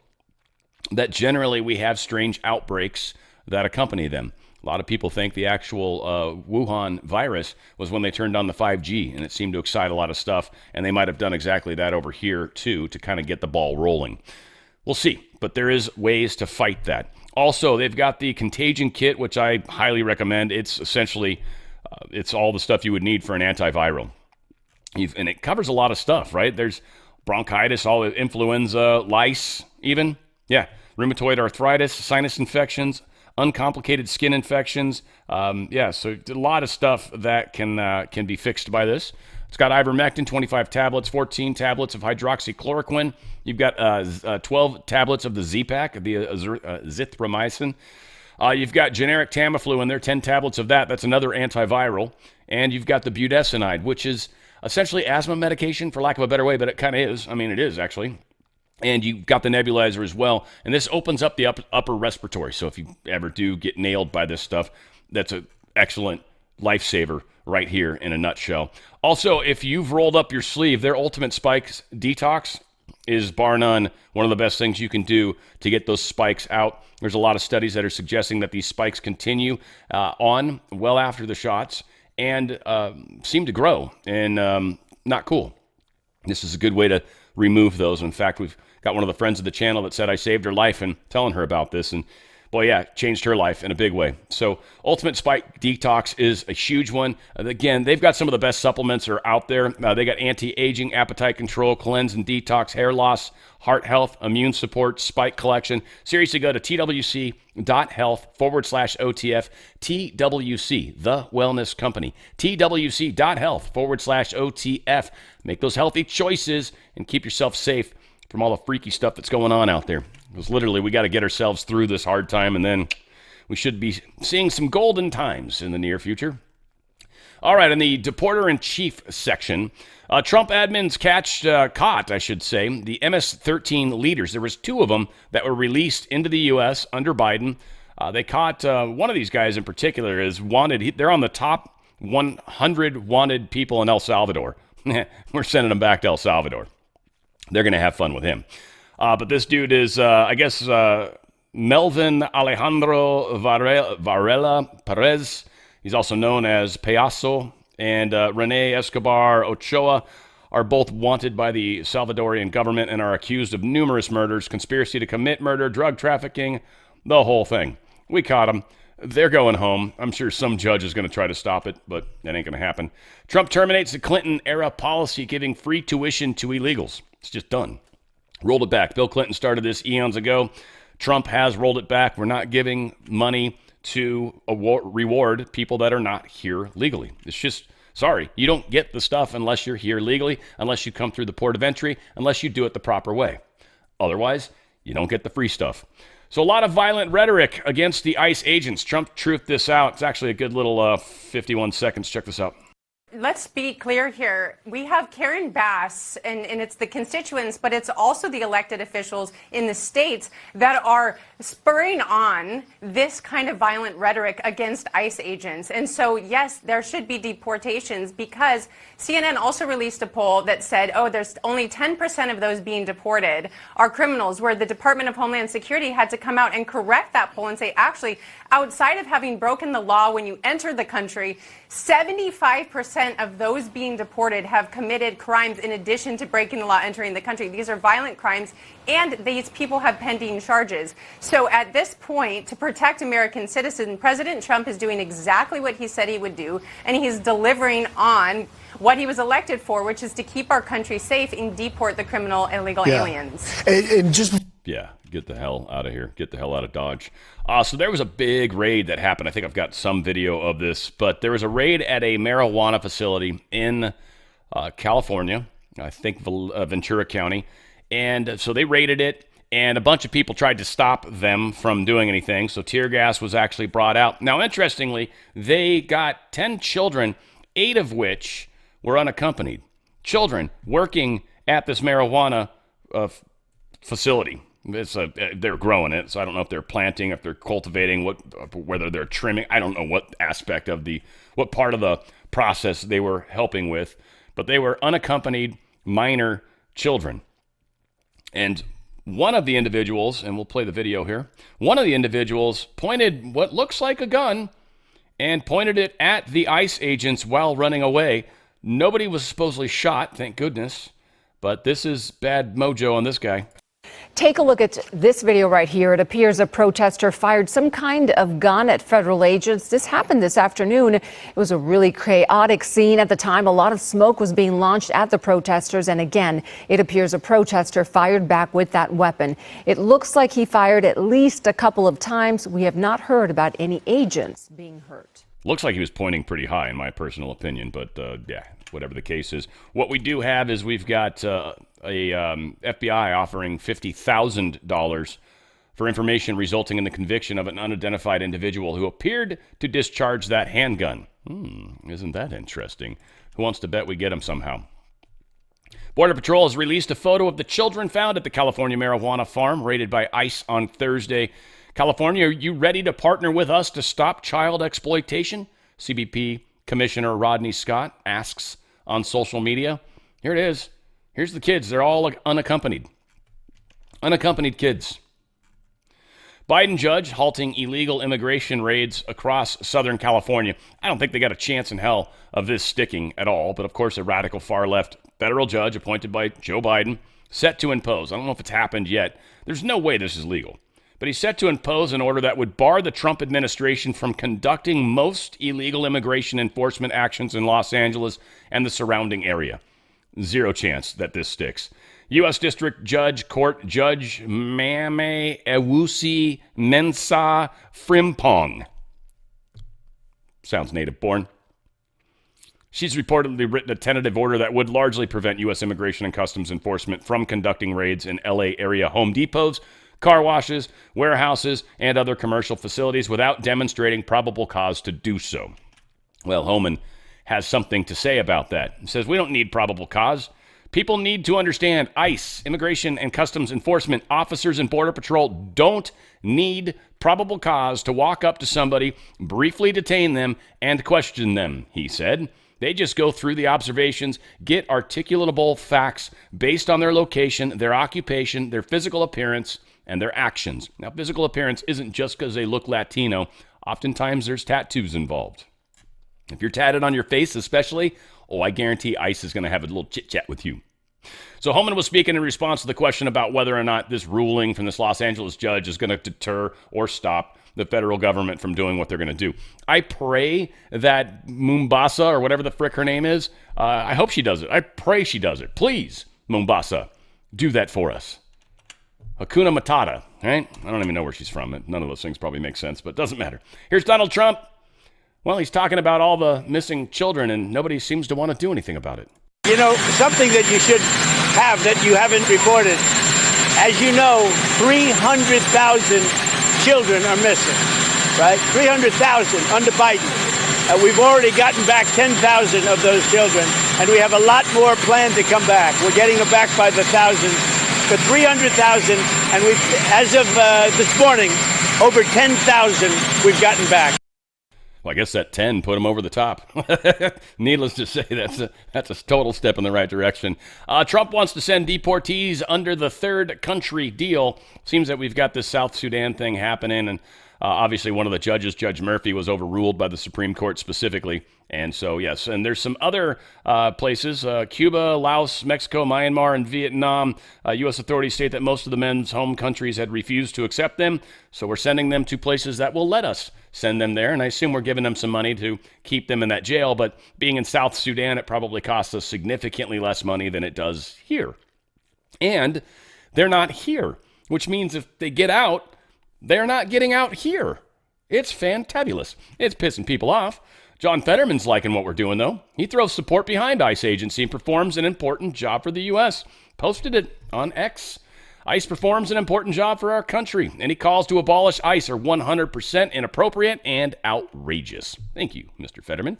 that generally we have strange outbreaks that accompany them. A lot of people think the actual Wuhan virus was when they turned on the 5G, and it seemed to excite a lot of stuff, and they might have done exactly that over here, too, to kind of get the ball rolling. We'll see, but there is ways to fight that. Also, they've got the Contagion Kit, which I highly recommend. It's essentially, it's all the stuff you would need for an antiviral. And it covers a lot of stuff, right? There's bronchitis, all the influenza, lice, even. Yeah, rheumatoid arthritis, sinus infections, uncomplicated skin infections. Yeah, so a lot of stuff that can be fixed by this. It's got ivermectin, 25 tablets, 14 tablets of hydroxychloroquine. You've got 12 tablets of the Z-Pak, the azithromycin. You've got generic Tamiflu in there, 10 tablets of that. That's another antiviral. And you've got the budesonide, which is essentially asthma medication, for lack of a better way, but it kind of is. I mean, it is, actually. And you've got the nebulizer as well. And this opens up the upper respiratory. So if you ever do get nailed by this stuff, that's an excellent lifesaver right here in a nutshell. Also, if you've rolled up your sleeve, their Ultimate Spikes Detox is bar none one of the best things you can do to get those spikes out. There's a lot of studies that are suggesting that these spikes continue on well after the shots and seem to grow, and not cool. This is a good way to remove those. In fact, we've got one of the friends of the channel that said I saved her life and telling her about this, and boy, yeah, changed her life in a big way. So Ultimate Spike Detox is a huge one. Again, they've got some of the best supplements that are out there. They got anti-aging, appetite control, cleanse and detox, hair loss, heart health, immune support, spike collection. Seriously, go to twc.health/OTF, TWC, the wellness company, twc.health/OTF. Make those healthy choices and keep yourself safe from all the freaky stuff that's going on out there. Because literally, we got to get ourselves through this hard time, and then we should be seeing some golden times in the near future. All right, in the Deporter-in-Chief section, Trump admins caught the MS-13 leaders. There was 2 of them that were released into the U.S. under Biden. They caught one of these guys in particular is wanted. They're on the top 100 wanted people in El Salvador. We're sending them back to El Salvador. They're going to have fun with him. But this dude is, Melvin Alejandro Varela Perez. He's also known as Payaso. And Rene Escobar Ochoa are both wanted by the Salvadorian government and are accused of numerous murders, conspiracy to commit murder, drug trafficking, the whole thing. We caught them. They're going home. I'm sure some judge is going to try to stop it, but that ain't going to happen. Trump terminates the Clinton-era policy giving free tuition to illegals. It's just done. Rolled it back. Bill Clinton started this eons ago. Trump has rolled it back. We're not giving money to reward people that are not here legally. It's just, sorry, you don't get the stuff unless you're here legally, unless you come through the port of entry, unless you do it the proper way. Otherwise, you don't get the free stuff. So a lot of violent rhetoric against the ICE agents. Trump truthed this out. It's actually a good little 51 seconds. Check this out. let's be clear here. We have Karen Bass, and it's the constituents, but it's also the elected officials in the states that are spurring on this kind of violent rhetoric against ICE agents. And so, yes, there should be deportations, because CNN also released a poll that said, oh, there's only 10% of those being deported are criminals, where the Department of Homeland Security had to come out and correct that poll and say, actually, outside of having broken the law when you entered the country, 75% of those being deported have committed crimes in addition to breaking the law, entering the country. These are violent crimes, and these people have pending charges. So at this point, to protect American citizens, President Trump is doing exactly what he said he would do, and he's delivering on what he was elected for, which is to keep our country safe and deport the criminal illegal aliens. And just... Yeah, get the hell out of here. Get the hell out of Dodge. So there was a big raid that happened. I think I've got some video of this, but there was a raid at a marijuana facility in California, I think Ventura County. And so they raided it, and a bunch of people tried to stop them from doing anything. So tear gas was actually brought out. Now, interestingly, they got 10 children, 8 of which were unaccompanied. Children working at this marijuana facility. They're growing it, so I don't know if they're planting, if they're cultivating, whether they're trimming. I don't know what aspect of what part of the process they were helping with, but they were unaccompanied minor children. And one of the individuals, and we'll play the video here, one of the individuals pointed what looks like a gun and pointed it at the ICE agents while running away. Nobody was supposedly shot, thank goodness, but this is bad mojo on this guy. Take a look at this video right here. It appears a protester fired some kind of gun at federal agents. This happened this afternoon. It was a really chaotic scene at the time. A lot of smoke was being launched at the protesters. And again, it appears a protester fired back with that weapon. It looks like he fired at least a couple of times. We have not heard about any agents being hurt. Looks like he was pointing pretty high, in my personal opinion, but yeah, whatever the case is. What we do have is we've got a FBI offering $50,000 for information resulting in the conviction of an unidentified individual who appeared to discharge that handgun. Isn't that interesting? Who wants to bet we get him somehow? Border Patrol has released a photo of the children found at the California marijuana farm raided by ICE on Thursday. California, are you ready to partner with us to stop child exploitation? CBP Commissioner Rodney Scott asks on social media. Here it is. Here's the kids. They're all unaccompanied. Unaccompanied kids. Biden judge halting illegal immigration raids across Southern California. I don't think they got a chance in hell of this sticking at all, but of course a radical far-left federal judge appointed by Joe Biden set to impose. I don't know if it's happened yet. There's no way this is legal. But he's set to impose an order that would bar the Trump administration from conducting most illegal immigration enforcement actions in Los Angeles and the surrounding area. Zero chance that this sticks. U.S. District Court Judge Mame Ewusi Mensah Frimpong. Sounds native-born. She's reportedly written a tentative order that would largely prevent U.S. Immigration and Customs Enforcement from conducting raids in L.A. area Home Depots, car washes, warehouses, and other commercial facilities without demonstrating probable cause to do so. Well, Homan has something to say about that. He says, we don't need probable cause. People need to understand ICE, Immigration and Customs Enforcement officers and Border Patrol don't need probable cause to walk up to somebody, briefly detain them, and question them, he said. They just go through the observations, get articulatable facts based on their location, their occupation, their physical appearance, and their actions. Now, physical appearance isn't just because they look Latino. Oftentimes, there's tattoos involved. If you're tatted on your face especially, I guarantee ICE is going to have a little chit-chat with you. So Homan was speaking in response to the question about whether or not this ruling from this Los Angeles judge is going to deter or stop the federal government from doing what they're going to do. I pray that Mombasa, or whatever the frick her name is, I hope she does it. I pray she does it. Please, Mombasa, do that for us. Hakuna Matata, right? I don't even know where she's from. None of those things probably make sense, but it doesn't matter. Here's Donald Trump. Well, he's talking about all the missing children, and nobody seems to want to do anything about it. You know, something that you should have that you haven't reported. As you know, 300,000 children are missing, right? 300,000 under Biden. We've already gotten back 10,000 of those children, and we have a lot more planned to come back. We're getting them back by the thousands, to 300,000, and we've, as of this morning, over 10,000 we've gotten back. Well, I guess that 10 put him over the top. Needless to say, that's a total step in the right direction. Trump wants to send deportees under the third country deal. Seems that we've got this South Sudan thing happening, and obviously one of the judges, Judge Murphy, was overruled by the Supreme Court specifically. And so, yes, and there's some other places, Cuba, Laos, Mexico, Myanmar, and Vietnam. U.S. authorities state that most of the men's home countries had refused to accept them, so we're sending them to places that will let us send them there, and I assume we're giving them some money to keep them in that jail, but being in South Sudan, it probably costs us significantly less money than it does here. And they're not here, which means if they get out, they're not getting out here. It's fantabulous. It's pissing people off. John Federman's liking what we're doing, though. He throws support behind ICE agency and performs an important job for the U.S. Posted it on X. ICE performs an important job for our country. Any calls to abolish ICE are 100% inappropriate and outrageous. Thank you, Mr. Federman.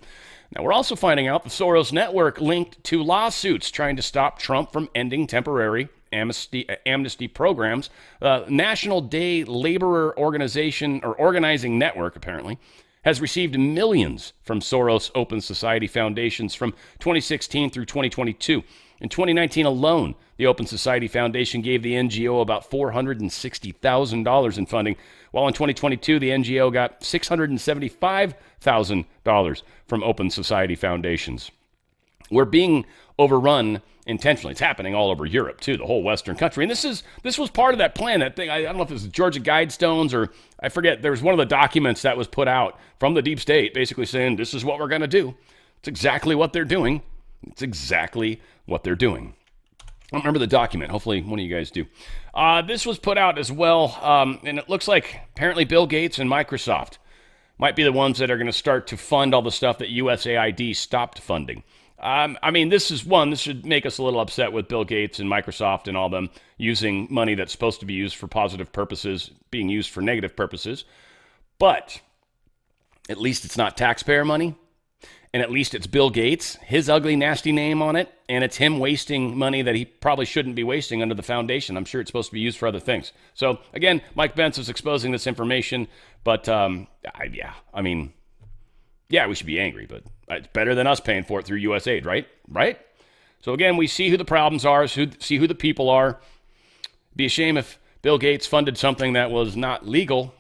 Now, we're also finding out the Soros network linked to lawsuits trying to stop Trump from ending temporary amnesty programs. National Day Laborer Organization, or Organizing Network, apparently, has received millions from Soros Open Society Foundations from 2016 through 2022. In 2019 alone, the Open Society Foundation gave the NGO about $460,000 in funding, while in 2022, the NGO got $675,000 from Open Society Foundations. We're being overrun intentionally. It's happening all over Europe, too, the whole Western country. And this was part of that plan, that thing. I don't know if it was the Georgia Guidestones or I forget. There was one of the documents that was put out from the deep state basically saying, this is what we're going to do. It's exactly what they're doing. It's exactly what they're doing. I don't remember the document. Hopefully one of you guys do. This was put out as well, and it looks like apparently Bill Gates and Microsoft might be the ones that are going to start to fund all the stuff that USAID stopped funding. I mean, this should make us a little upset with Bill Gates and Microsoft and all them using money that's supposed to be used for positive purposes being used for negative purposes. But at least it's not taxpayer money. And at least it's Bill Gates, his ugly, nasty name on it, and it's him wasting money that he probably shouldn't be wasting under the foundation. I'm sure it's supposed to be used for other things. So, again, Mike Pence is exposing this information, but, we should be angry, but it's better than us paying for it through USAID, right? Right? So, again, we see who the problems are, see who the people are. Be a shame if Bill Gates funded something that was not legal.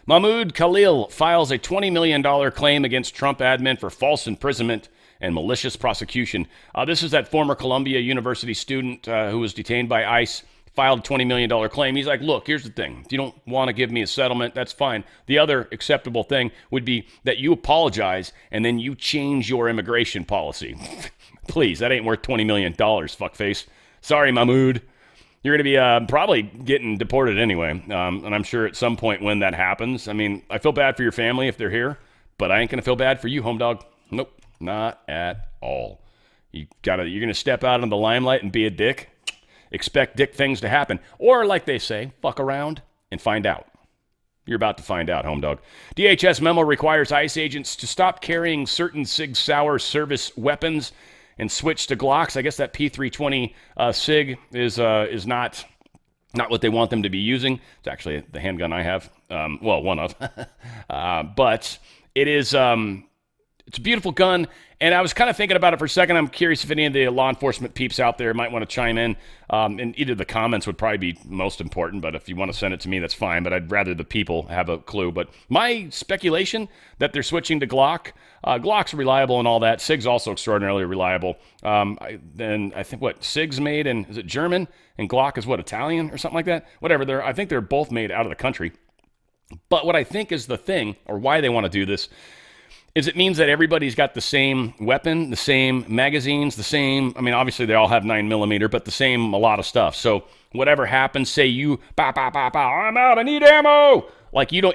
Mammood Khalil files a $20 million claim against Trump admin for false imprisonment and malicious prosecution. This is that former Columbia University student who was detained by ICE, filed a $20 million claim. He's like, look, here's the thing. If you don't want to give me a settlement, that's fine. The other acceptable thing would be that you apologize and then you change your immigration policy. Please, that ain't worth $20 million, fuckface. Sorry, Mammood. You're going to be probably getting deported anyway, and I'm sure at some point when that happens, I mean, I feel bad for your family if they're here, but I ain't going to feel bad for you, home dog. Nope, not at all. You're going to step out in the limelight and be a dick, expect dick things to happen, or like they say, fuck around and find out. You're about to find out, home dog. DHS memo requires ICE agents to stop carrying certain Sig Sauer service weapons and switch to Glocks. I guess that P320 SIG is not what they want them to be using. It's actually the handgun I have. One of. But it is it's a beautiful gun. And I was kind of thinking about it for a second. I'm curious if any of the law enforcement peeps out there might want to chime in. And either the comments would probably be most important, but if you want to send it to me, that's fine. But I'd rather the people have a clue. But my speculation that they're switching to Glock. Glock's reliable and all that. SIG's also extraordinarily reliable. Then I think SIG's made in, is it German? And Glock is Italian or something like that? Whatever. I think they're both made out of the country. But what I think is the thing, or why they want to do this, is it means that everybody's got the same weapon, the same magazines, the same, I mean, obviously they all have 9mm, but the same a lot of stuff. So whatever happens, say you, I'm out, I need ammo. Like you don't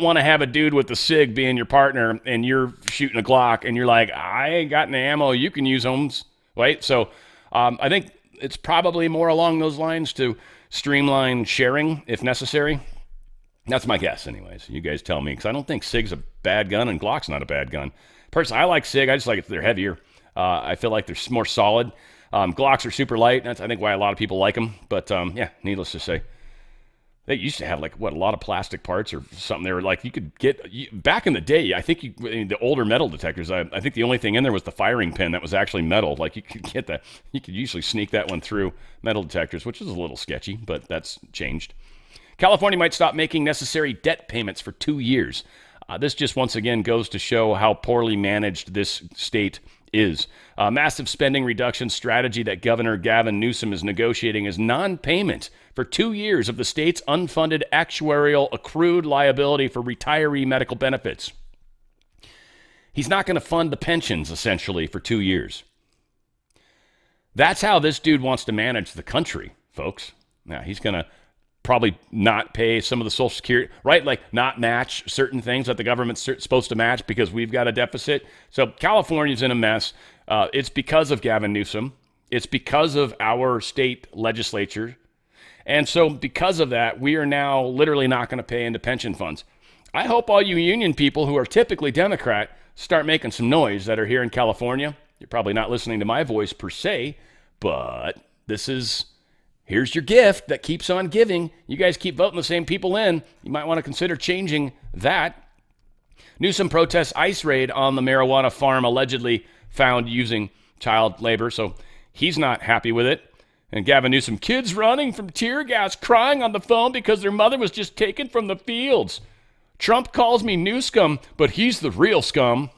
want to have a dude with the SIG being your partner and you're shooting a Glock and you're like, I ain't got any ammo, you can use homes, right? So I think it's probably more along those lines to streamline sharing if necessary. That's my guess, anyways. You guys tell me, because I don't think SIG's a bad gun and Glock's not a bad gun. Personally, I like SIG. I just like it. They're heavier. I feel like they're more solid. Glocks are super light. That's, I think, why a lot of people like them. But, yeah, needless to say. They used to have, like, a lot of plastic parts or something. They were like, you could get, back in the day, I think the older metal detectors, I think the only thing in there was the firing pin that was actually metal. Like, you could get that. You could usually sneak that one through metal detectors, which is a little sketchy, but that's changed. California might stop making necessary debt payments for 2 years. This just once again goes to show how poorly managed this state is. A massive spending reduction strategy that Governor Gavin Newsom is negotiating is non-payment for 2 years of the state's unfunded actuarial accrued liability for retiree medical benefits. He's not going to fund the pensions, essentially, for 2 years. That's how this dude wants to manage the country, folks. Now, he's going to probably not pay some of the Social Security, right? Like not match certain things that the government's supposed to match because we've got a deficit. So California's in a mess. It's because of Gavin Newsom. It's because of our state legislature. And so because of that, we are now literally not going to pay into pension funds. I hope all you union people who are typically Democrat start making some noise that are here in California. You're probably not listening to my voice per se, but here's your gift that keeps on giving. You guys keep voting the same people in. You might want to consider changing that. Newsom protests ICE raid on the marijuana farm allegedly found using child labor, so he's not happy with it. And Gavin Newsom, kids running from tear gas, crying on the phone because their mother was just taken from the fields. Trump calls me new scum, but he's the real scum.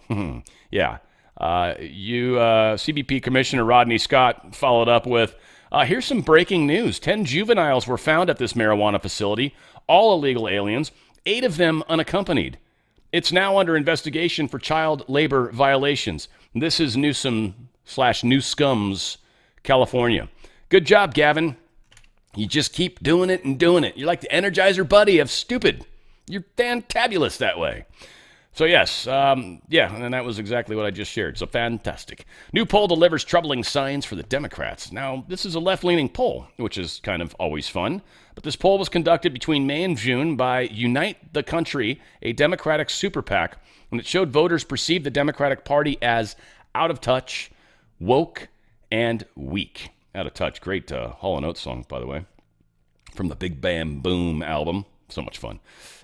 Yeah. CBP Commissioner Rodney Scott followed up with, here's some breaking news. 10 juveniles were found at this marijuana facility, all illegal aliens, 8 of them unaccompanied. It's now under investigation for child labor violations. This is Newsom's California. Good job, Gavin. You just keep doing it and doing it. You're like the Energizer Buddy of stupid. You're fantabulous that way. So yes, and that was exactly what I just shared. So fantastic. New poll delivers troubling signs for the Democrats. Now, this is a left-leaning poll, which is kind of always fun. But this poll was conducted between May and June by Unite the Country, a Democratic super PAC, and it showed voters perceive the Democratic Party as out of touch, woke, and weak. Out of touch. Great Hall & Oates song, by the way, from the Big Bam Boom album. So much fun.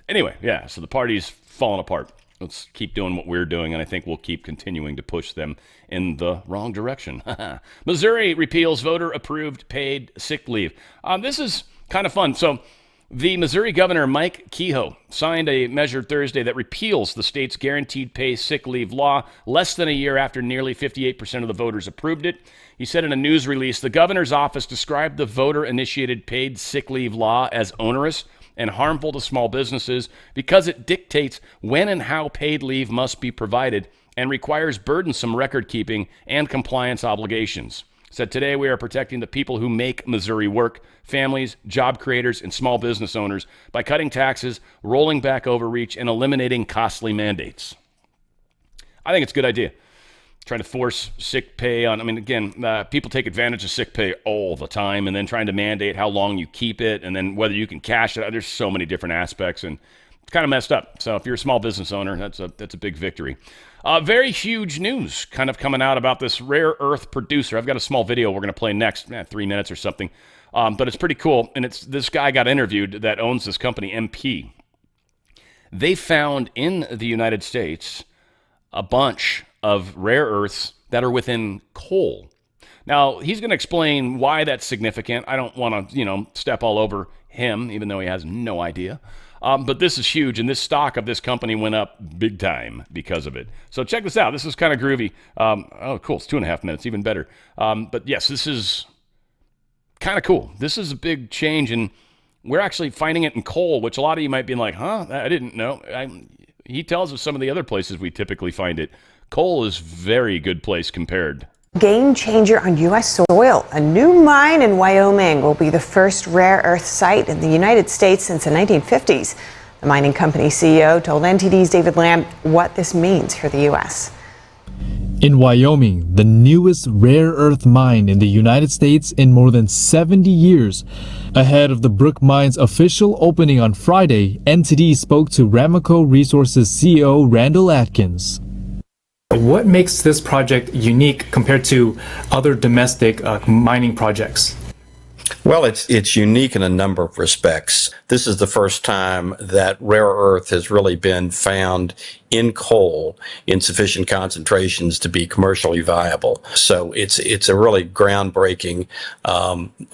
Anyway, yeah, so the party's falling apart. Let's keep doing what we're doing, and I think we'll keep continuing to push them in the wrong direction. Missouri repeals voter-approved paid sick leave. This is kind of fun. So the Missouri Governor, Mike Kehoe, signed a measure Thursday that repeals the state's guaranteed pay sick leave law less than a year after nearly 58% of the voters approved it. He said in a news release, the governor's office described the voter-initiated paid sick leave law as onerous and harmful to small businesses because it dictates when and how paid leave must be provided and requires burdensome record keeping and compliance obligations. Said today we are protecting the people who make Missouri work, families, job creators, and small business owners by cutting taxes, rolling back overreach, and eliminating costly mandates. I think it's a good idea. Trying to force sick pay on, people take advantage of sick pay all the time, and then trying to mandate how long you keep it, and then whether you can cash it. There's so many different aspects, and it's kind of messed up. So if you're a small business owner, that's a big victory. Very huge news kind of coming out about this rare earth producer. I've got a small video we're going to play next, 3 minutes or something, but it's pretty cool. And it's this guy got interviewed that owns this company, MP. They found in the United States a bunch of rare earths that are within coal. Now, he's going to explain why that's significant. I don't want to, step all over him, even though he has no idea. But this is huge, and this stock of this company went up big time because of it. So check this out. This is kind of groovy. Cool. It's 2.5 minutes, even better. But yes, this is kind of cool. This is a big change, and we're actually finding it in coal, which a lot of you might be like, huh? I didn't know. He tells us some of the other places we typically find it. Coal is very good place compared. Game changer on U.S. soil. A new mine in Wyoming will be the first rare earth site in the United States since the 1950s. The mining company CEO told NTD's David Lamb what this means for the U.S. In Wyoming, the newest rare earth mine in the United States in more than 70 years. Ahead of the Brook Mine's official opening on Friday, NTD spoke to Ramaco Resources CEO Randall Atkins. What makes this project unique compared to other domestic mining projects? Well, it's unique in a number of respects. This is the first time that rare earth has really been found in coal in sufficient concentrations to be commercially viable. So it's a really groundbreaking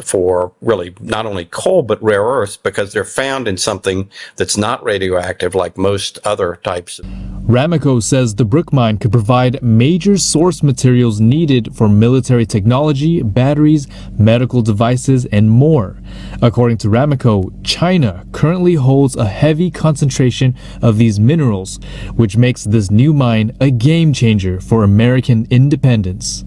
for really not only coal but rare earths, because they're found in something that's not radioactive like most other types. Ramaco says the Brook Mine could provide major source materials needed for military technology, batteries, medical devices, and more. According to Ramaco, China currently holds a heavy concentration of these minerals, which makes this new mine a game changer for American independence.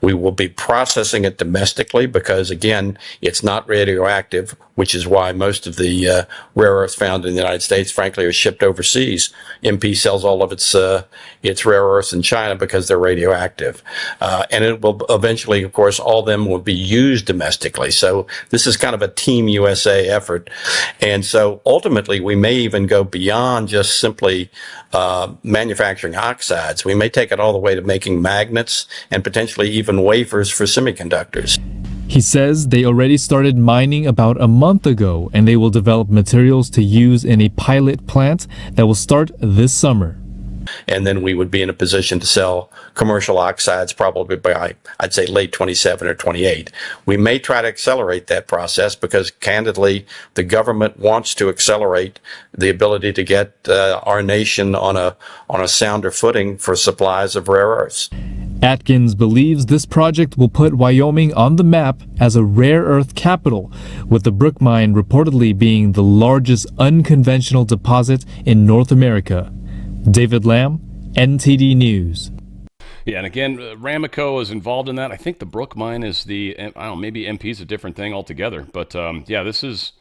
We will be processing it domestically because, again, it's not radioactive, which is why most of the rare earths found in the United States, frankly, are shipped overseas. MP sells all of its rare earths in China because they're radioactive. And it will eventually, of course, all of them will be used domestically. So this is kind of a Team USA effort. And so ultimately, we may even go beyond just simply manufacturing oxides. We may take it all the way to making magnets and potentially even wafers for semiconductors. He says they already started mining about a month ago, and they will develop materials to use in a pilot plant that will start this summer. And then we would be in a position to sell commercial oxides probably by, I'd say, late 27 or 28. We may try to accelerate that process because, candidly, the government wants to accelerate the ability to get our nation on a sounder footing for supplies of rare earths. Atkins believes this project will put Wyoming on the map as a rare earth capital, with the Brook Mine reportedly being the largest unconventional deposit in North America. David Lamb, NTD News. Yeah, and again, Ramaco is involved in that. I think the Brook Mine is maybe MP is a different thing altogether. But yeah, this is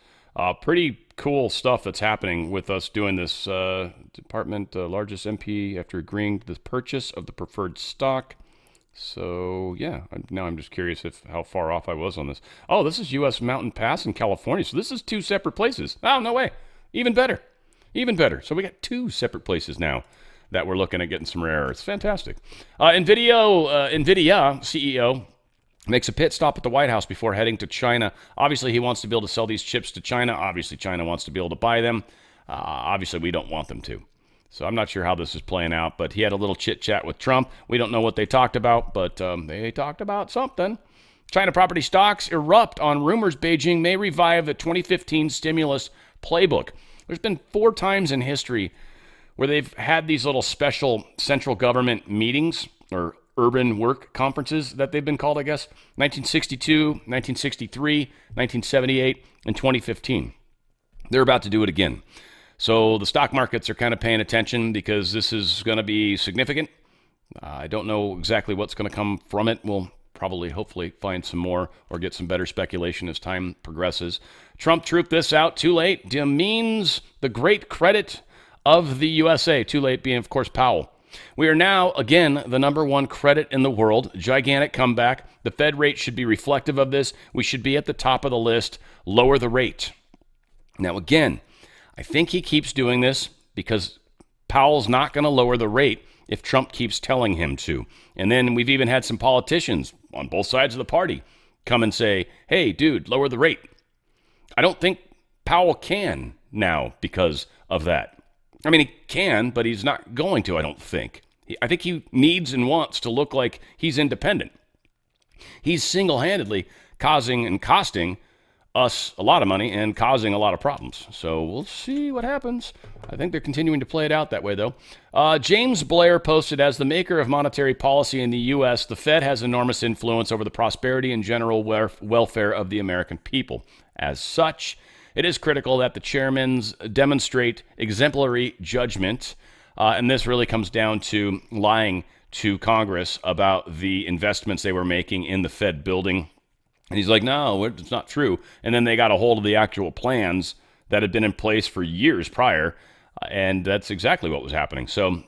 pretty cool stuff that's happening with us doing this. Department largest MP after agreeing to the purchase of the preferred stock. So yeah, now I'm just curious how far off I was on this. Oh, this is U.S. Mountain Pass in California. So this is two separate places. Oh, no way. Even better. Even better. So we got two separate places now that we're looking at getting some rare earths. Fantastic. Nvidia CEO makes a pit stop at the White House before heading to China. Obviously, he wants to be able to sell these chips to China. Obviously, China wants to be able to buy them. Obviously, we don't want them to. So I'm not sure how this is playing out, but he had a little chit-chat with Trump. We don't know what they talked about, but they talked about something. China property stocks erupt on rumors Beijing may revive the 2015 stimulus playbook. There's been 4 times in history where they've had these little special central government meetings or urban work conferences that they've been called, I guess. 1962, 1963, 1978, and 2015. They're about to do it again. So the stock markets are kind of paying attention because this is going to be significant. I don't know exactly what's going to come from it. We'll probably, hopefully, find some more or get some better speculation as time progresses. Trump trooped this out too late, demeans the great credit of the USA. Too late being, of course, Powell. We are now, again, the #1 credit in the world. Gigantic comeback. The Fed rate should be reflective of this. We should be at the top of the list. Lower the rate. Now, again, I think he keeps doing this because Powell's not going to lower the rate if Trump keeps telling him to. And then we've even had some politicians on both sides of the party come and say, hey, dude, lower the rate. I don't think Powell can now because of that. I mean, he can, but he's not going to, I don't think. I think he needs and wants to look like he's independent. He's single-handedly causing and costing us a lot of money and causing a lot of problems. So we'll see what happens. I think they're continuing to play it out that way, though. James Blair posted, as the maker of monetary policy in the U.S., the Fed has enormous influence over the prosperity and general welfare of the American people. As such, it is critical that the chairmans demonstrate exemplary judgment. And this really comes down to lying to Congress about the investments they were making in the Fed building. And he's like, no, it's not true. And then they got a hold of the actual plans that had been in place for years prior. And that's exactly what was happening. So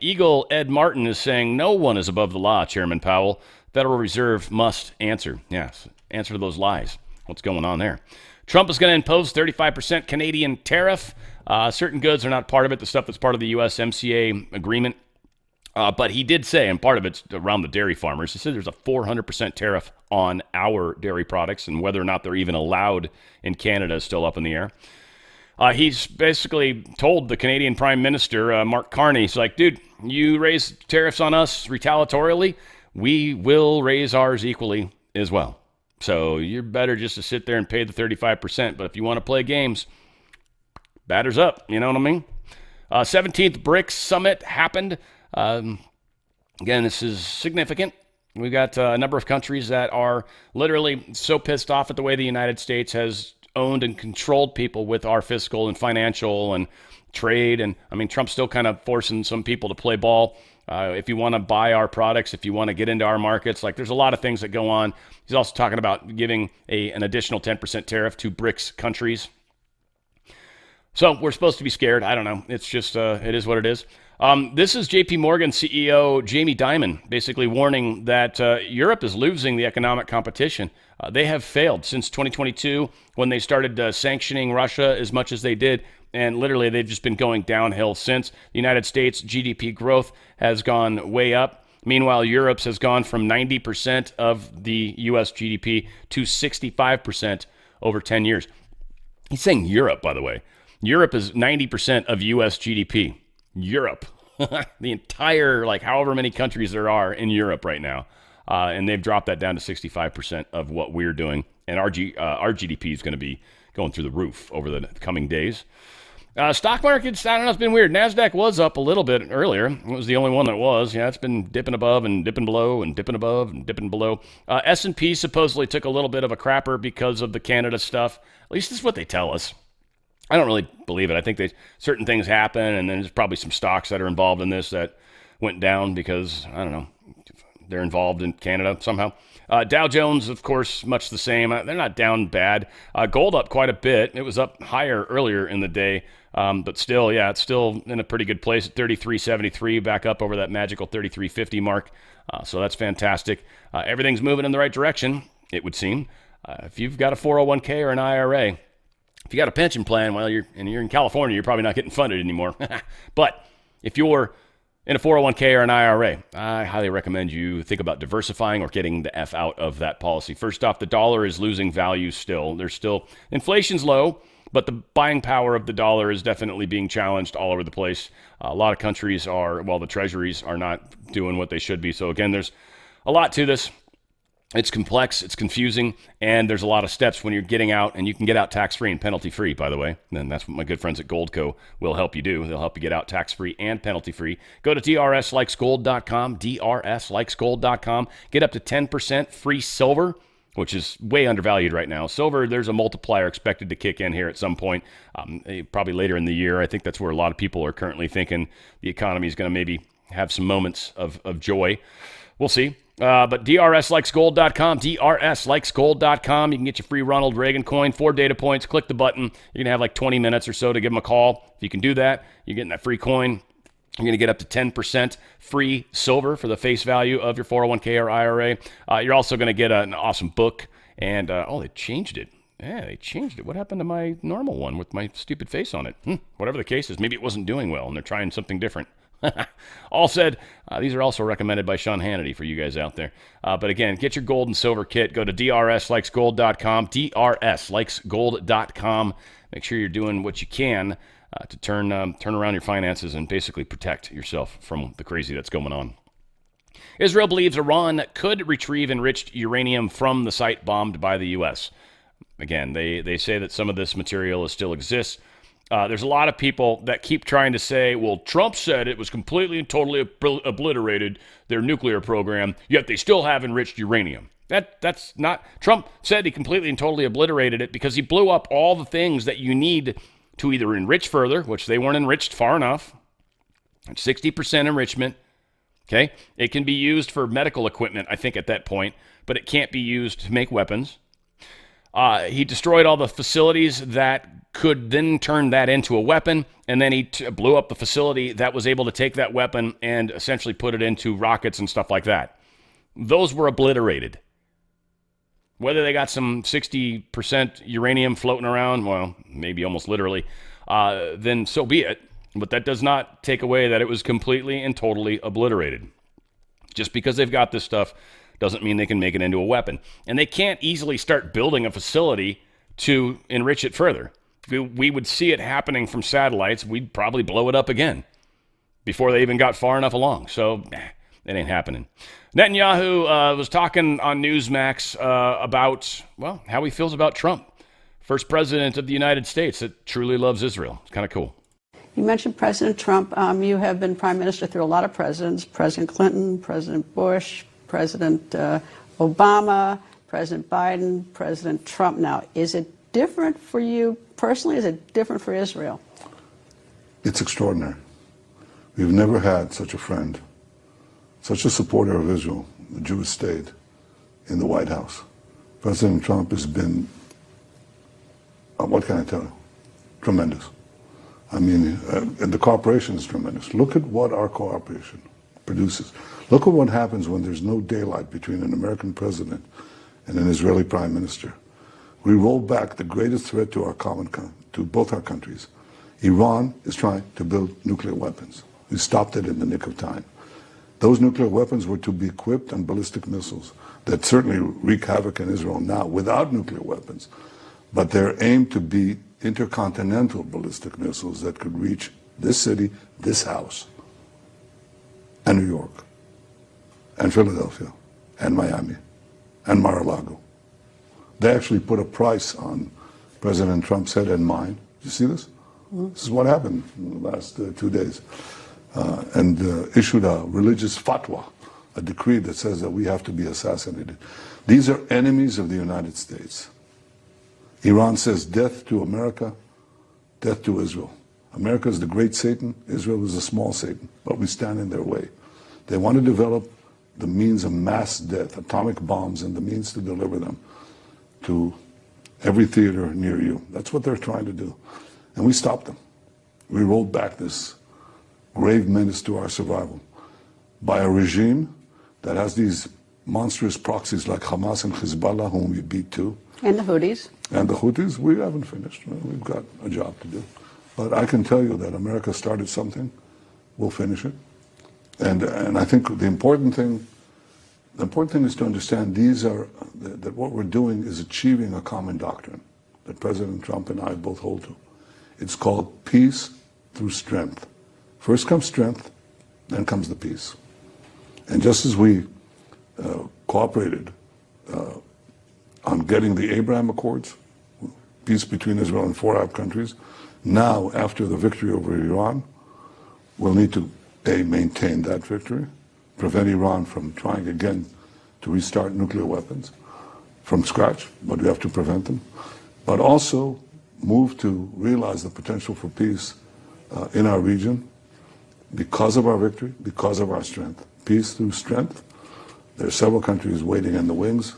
Eagle Ed Martin is saying no one is above the law, Chairman Powell. Federal Reserve must answer. Yes, answer to those lies. What's going on there? Trump is going to impose 35% Canadian tariff. Certain goods are not part of it, the stuff that's part of the USMCA agreement. But he did say, and part of it's around the dairy farmers, he said there's a 400% tariff on our dairy products, and whether or not they're even allowed in Canada is still up in the air. He's basically told the Canadian Prime Minister, Mark Carney, he's like, dude, you raise tariffs on us retaliatorily, we will raise ours equally as well. So you're better just to sit there and pay the 35%. But if you want to play games, batter's up. You know what I mean? 17th BRICS Summit happened. Again, this is significant. We've got a number of countries that are literally so pissed off at the way the United States has owned and controlled people with our fiscal and financial and trade. And I mean, Trump's still kind of forcing some people to play ball. If you want to buy our products, if you want to get into our markets, like there's a lot of things that go on. He's also talking about giving an additional 10% tariff to BRICS countries. So we're supposed to be scared. I don't know. It's just, it is what it is. This is JP Morgan CEO Jamie Dimon basically warning that Europe is losing the economic competition. They have failed since 2022 when they started sanctioning Russia as much as they did. And literally, they've just been going downhill since. The United States GDP growth has gone way up. Meanwhile, Europe's has gone from 90% of the U.S. GDP to 65% over 10 years. He's saying Europe, by the way. Europe is 90% of U.S. GDP. Europe. The entire, like, however many countries there are in Europe right now. And they've dropped that down to 65% of what we're doing. And our GDP is going to be going through the roof over the coming days. Stock markets, I don't know, it's been weird. NASDAQ was up a little bit earlier. It was the only one that was. Yeah, it's been dipping above and dipping below and dipping above and dipping below. S&P supposedly took a little bit of a crapper because of the Canada stuff. At least this is what they tell us. I don't really believe it. I think certain things happen, and then there's probably some stocks that are involved in this that went down because, I don't know, they're involved in Canada somehow. Dow Jones, of course, much the same. They're not down bad. Gold up quite a bit. It was up higher earlier in the day. But still, yeah, it's still in a pretty good place at 33.73, back up over that magical 33.50 mark. So that's fantastic. Everything's moving in the right direction, it would seem. If you've got a 401k or an IRA, if you got a pension plan, well, you're in California, you're probably not getting funded anymore. But if you're in a 401k or an IRA, I highly recommend you think about diversifying or getting the F out of that policy. First off, the dollar is losing value still. Inflation's low, but the buying power of the dollar is definitely being challenged all over the place. A lot of countries the treasuries are not doing what they should be. So again, there's a lot to this. It's complex, it's confusing, and there's a lot of steps when you're getting out, and you can get out tax-free and penalty-free, by the way. And that's what my good friends at Goldco will help you do. They'll help you get out tax-free and penalty-free. Go to drslikesgold.com, drslikesgold.com. Get up to 10% free silver, which is way undervalued right now. Silver, there's a multiplier expected to kick in here at some point, probably later in the year. I think that's where a lot of people are currently thinking the economy is going to maybe have some moments of joy. We'll see. But drslikesgold.com, drslikesgold.com. You can get your free Ronald Reagan coin, 4 data points. Click the button. You're going to have like 20 minutes or so to give them a call. If you can do that, you're getting that free coin. You're going to get up to 10% free silver for the face value of your 401k or IRA. You're also going to get an awesome book. And, they changed it. Yeah, they changed it. What happened to my normal one with my stupid face on it? Whatever the case is, maybe it wasn't doing well and they're trying something different. All said, these are also recommended by Sean Hannity for you guys out there. But again, get your gold and silver kit. Go to drslikesgold.com, drslikesgold.com. Make sure you're doing what you can to turn around your finances and basically protect yourself from the crazy that's going on. Israel believes Iran could retrieve enriched uranium from the site bombed by the U.S. Again, they say that some of this material still exists. There's a lot of people that keep trying to say, well, Trump said it was completely and totally obliterated, their nuclear program, yet they still have enriched uranium. That's not... Trump said he completely and totally obliterated it because he blew up all the things that you need to either enrich further, which they weren't enriched far enough, 60% enrichment, okay? It can be used for medical equipment, I think, at that point, but it can't be used to make weapons. He destroyed all the facilities that could then turn that into a weapon, and then he blew up the facility that was able to take that weapon and essentially put it into rockets and stuff like that. Those were obliterated. Whether they got some 60% uranium floating around, well, maybe almost literally, then so be it. But that does not take away that it was completely and totally obliterated. Just because they've got this stuff doesn't mean they can make it into a weapon. And they can't easily start building a facility to enrich it further. If we would see it happening from satellites, we'd probably blow it up again before they even got far enough along. So, it ain't happening. Netanyahu was talking on Newsmax about, well, how he feels about Trump. First president of the United States that truly loves Israel. It's kind of cool. You mentioned President Trump. You have been prime minister through a lot of presidents, President Clinton, President Bush, President Obama, President Biden, President Trump. Now, is it different for you personally? Is it different for Israel? It's extraordinary. We've never had such a friend, such a supporter of Israel, the Jewish state, in the White House. President Trump has been, what can I tell you? Tremendous. I mean, and the cooperation is tremendous. Look at what our cooperation produces. Look at what happens when there's no daylight between an American president and an Israeli prime minister. We roll back the greatest threat to to both our countries. Iran is trying to build nuclear weapons. We stopped it in the nick of time. Those nuclear weapons were to be equipped on ballistic missiles that certainly wreak havoc in Israel now without nuclear weapons, but they're aimed to be intercontinental ballistic missiles that could reach this city, this house, and New York, and Philadelphia, and Miami, and Mar-a-Lago. They actually put a price on President Trump's head and mine. Did you see this? Mm-hmm. This is what happened in the last 2 days. And issued a religious fatwa, a decree that says that we have to be assassinated. These are enemies of the United States. Iran says death to America, death to Israel. America is the great Satan, Israel is the small Satan, but we stand in their way. They want to develop the means of mass death, atomic bombs, and the means to deliver them to every theater near you. That's what they're trying to do. And we stopped them. We rolled back this grave menace to our survival by a regime that has these monstrous proxies like Hamas and Hezbollah, whom we beat too. And the Houthis. And the Houthis, we haven't finished. We've got a job to do. But I can tell you that America started something. We'll finish it. And I think the important thing is to understand that what we're doing is achieving a common doctrine that President Trump and I both hold to. It's called peace through strength. First comes strength, then comes the peace. And just as we cooperated on getting the Abraham Accords, peace between Israel and 4 Arab countries, now after the victory over Iran, we'll need to, A, maintain that victory, prevent Iran from trying again to restart nuclear weapons from scratch, but we have to prevent them, but also move to realize the potential for peace in our region because of our victory, because of our strength. Peace through strength. There are several countries waiting in the wings.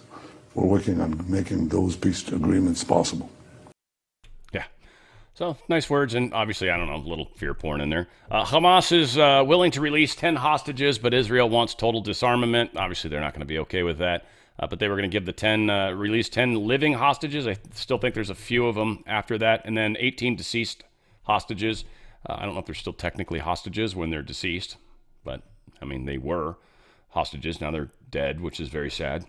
We're working on making those peace agreements possible. Yeah. So, nice words, and obviously, I don't know, a little fear porn in there. Hamas is willing to release 10 hostages, but Israel wants total disarmament. Obviously, they're not going to be okay with that. But they were going to give the release 10 living hostages. I still think there's a few of them after that. And then 18 deceased hostages. I don't know if they're still technically hostages when they're deceased. But, I mean, they were hostages. Now they're dead, which is very sad.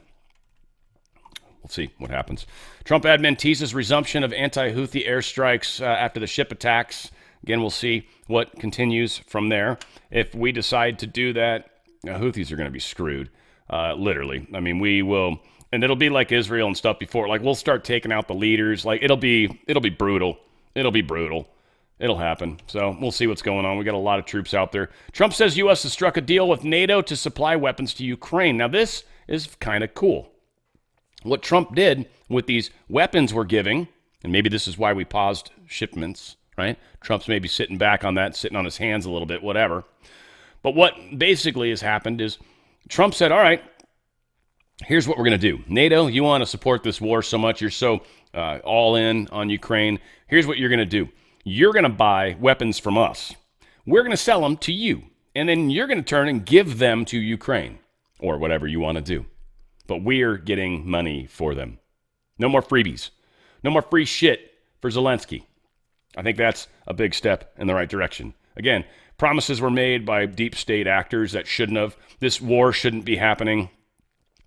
We'll see what happens. Trump admin teases resumption of anti-Houthi airstrikes after the ship attacks. Again, we'll see what continues from there. If we decide to do that, Houthis are going to be screwed. Literally. I mean, we will, and it'll be like Israel and stuff before. Like, we'll start taking out the leaders. Like, it'll be brutal. It'll be brutal. It'll happen. So we'll see what's going on. We got a lot of troops out there. Trump says U.S. has struck a deal with NATO to supply weapons to Ukraine. Now, this is kind of cool. What Trump did with these weapons we're giving, and maybe this is why we paused shipments, right? Trump's maybe sitting back on that, sitting on his hands a little bit, whatever. But what basically has happened is Trump said, all right, Here's what we're going to do. NATO, you want to support this war so much. You're so all in on Ukraine. Here's what you're going to do. You're going to buy weapons from us. We're going to sell them to you. And then you're going to turn and give them to Ukraine or whatever you want to do. But we're getting money for them. No more freebies. No more free shit for Zelensky. I think that's a big step in the right direction. Again, promises were made by deep state actors that shouldn't have. This war shouldn't be happening.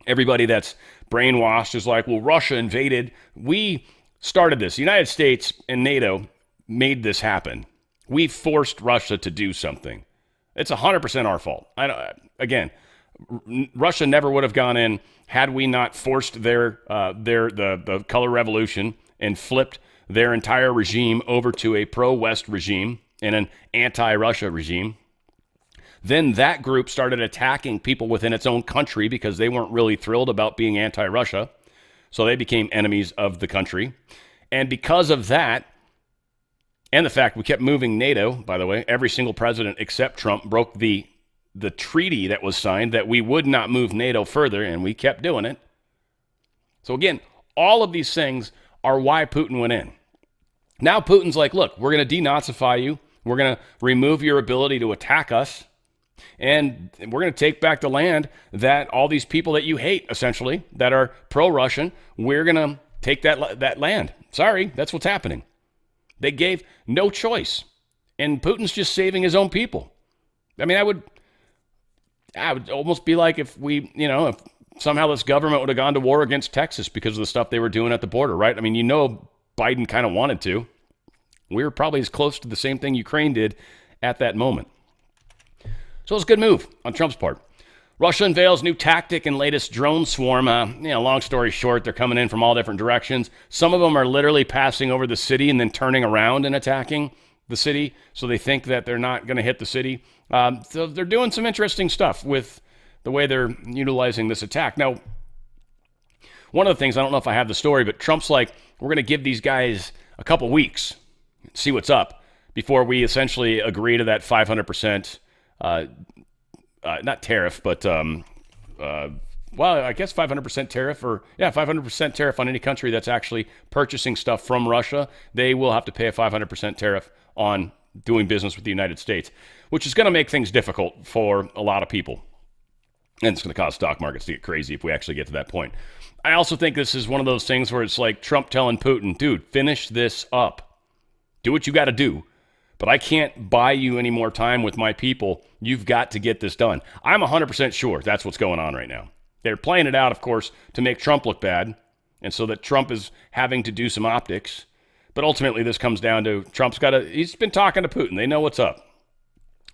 Everybody that's brainwashed is like, well, Russia invaded. We started this. The United States and NATO made this happen. We forced Russia to do something. It's 100% our fault. Russia never would have gone in had we not forced the color revolution and flipped their entire regime over to a pro-West regime and an anti-Russia regime. Then that group started attacking people within its own country because they weren't really thrilled about being anti-Russia. So they became enemies of the country. And because of that, and the fact we kept moving NATO, by the way, every single president except Trump broke the treaty that was signed that we would not move NATO further, and we kept doing it. So again, all of these things are why Putin went in. Now Putin's like, look, we're going to denazify you. We're going to remove your ability to attack us. And we're going to take back the land that all these people that you hate, essentially, that are pro-Russian, we're going to take that land. Sorry, that's what's happening. They gave no choice. And Putin's just saving his own people. I mean, I would almost be like if if somehow this government would have gone to war against Texas because of the stuff they were doing at the border, right? I mean, Biden kind of wanted to. We were probably as close to the same thing Ukraine did at that moment. So it's a good move on Trump's part. Russia unveils new tactic and latest drone swarm. Long story short, they're coming in from all different directions. Some of them are literally passing over the city and then turning around and attacking the city. So they think that they're not going to hit the city. So they're doing some interesting stuff with the way they're utilizing this attack. Now, one of the things, I don't know if I have the story, but Trump's like, we're going to give these guys a couple weeks, see what's up, before we essentially agree to that 500%, not tariff, but, I guess 500% tariff 500% tariff on any country that's actually purchasing stuff from Russia. They will have to pay a 500% tariff on doing business with the United States, which is going to make things difficult for a lot of people. And it's going to cause stock markets to get crazy if we actually get to that point. I also think this is one of those things where it's like Trump telling Putin, dude, finish this up. Do what you got to do. But I can't buy you any more time with my people. You've got to get this done. I'm 100% sure that's what's going on right now. They're playing it out, of course, to make Trump look bad, and so that Trump is having to do some optics. But ultimately, this comes down to he's been talking to Putin. They know what's up.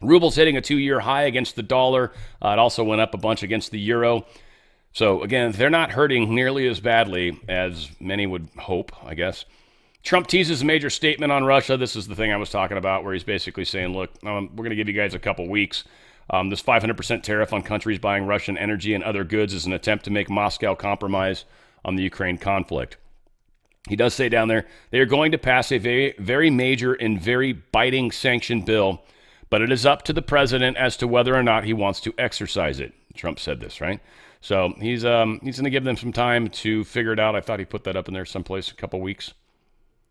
Ruble's hitting a 2-year high against the dollar. It also went up a bunch against the euro. So again, they're not hurting nearly as badly as many would hope, I guess. Trump teases a major statement on Russia. This is the thing I was talking about, where he's basically saying, look, we're going to give you guys a couple weeks. This 500% tariff on countries buying Russian energy and other goods is an attempt to make Moscow compromise on the Ukraine conflict. He does say down there, they are going to pass a very, very major and very biting sanction bill, but it is up to the president as to whether or not he wants to exercise it. Trump said this, right? So he's going to give them some time to figure it out. I thought he put that up in there someplace, a couple weeks.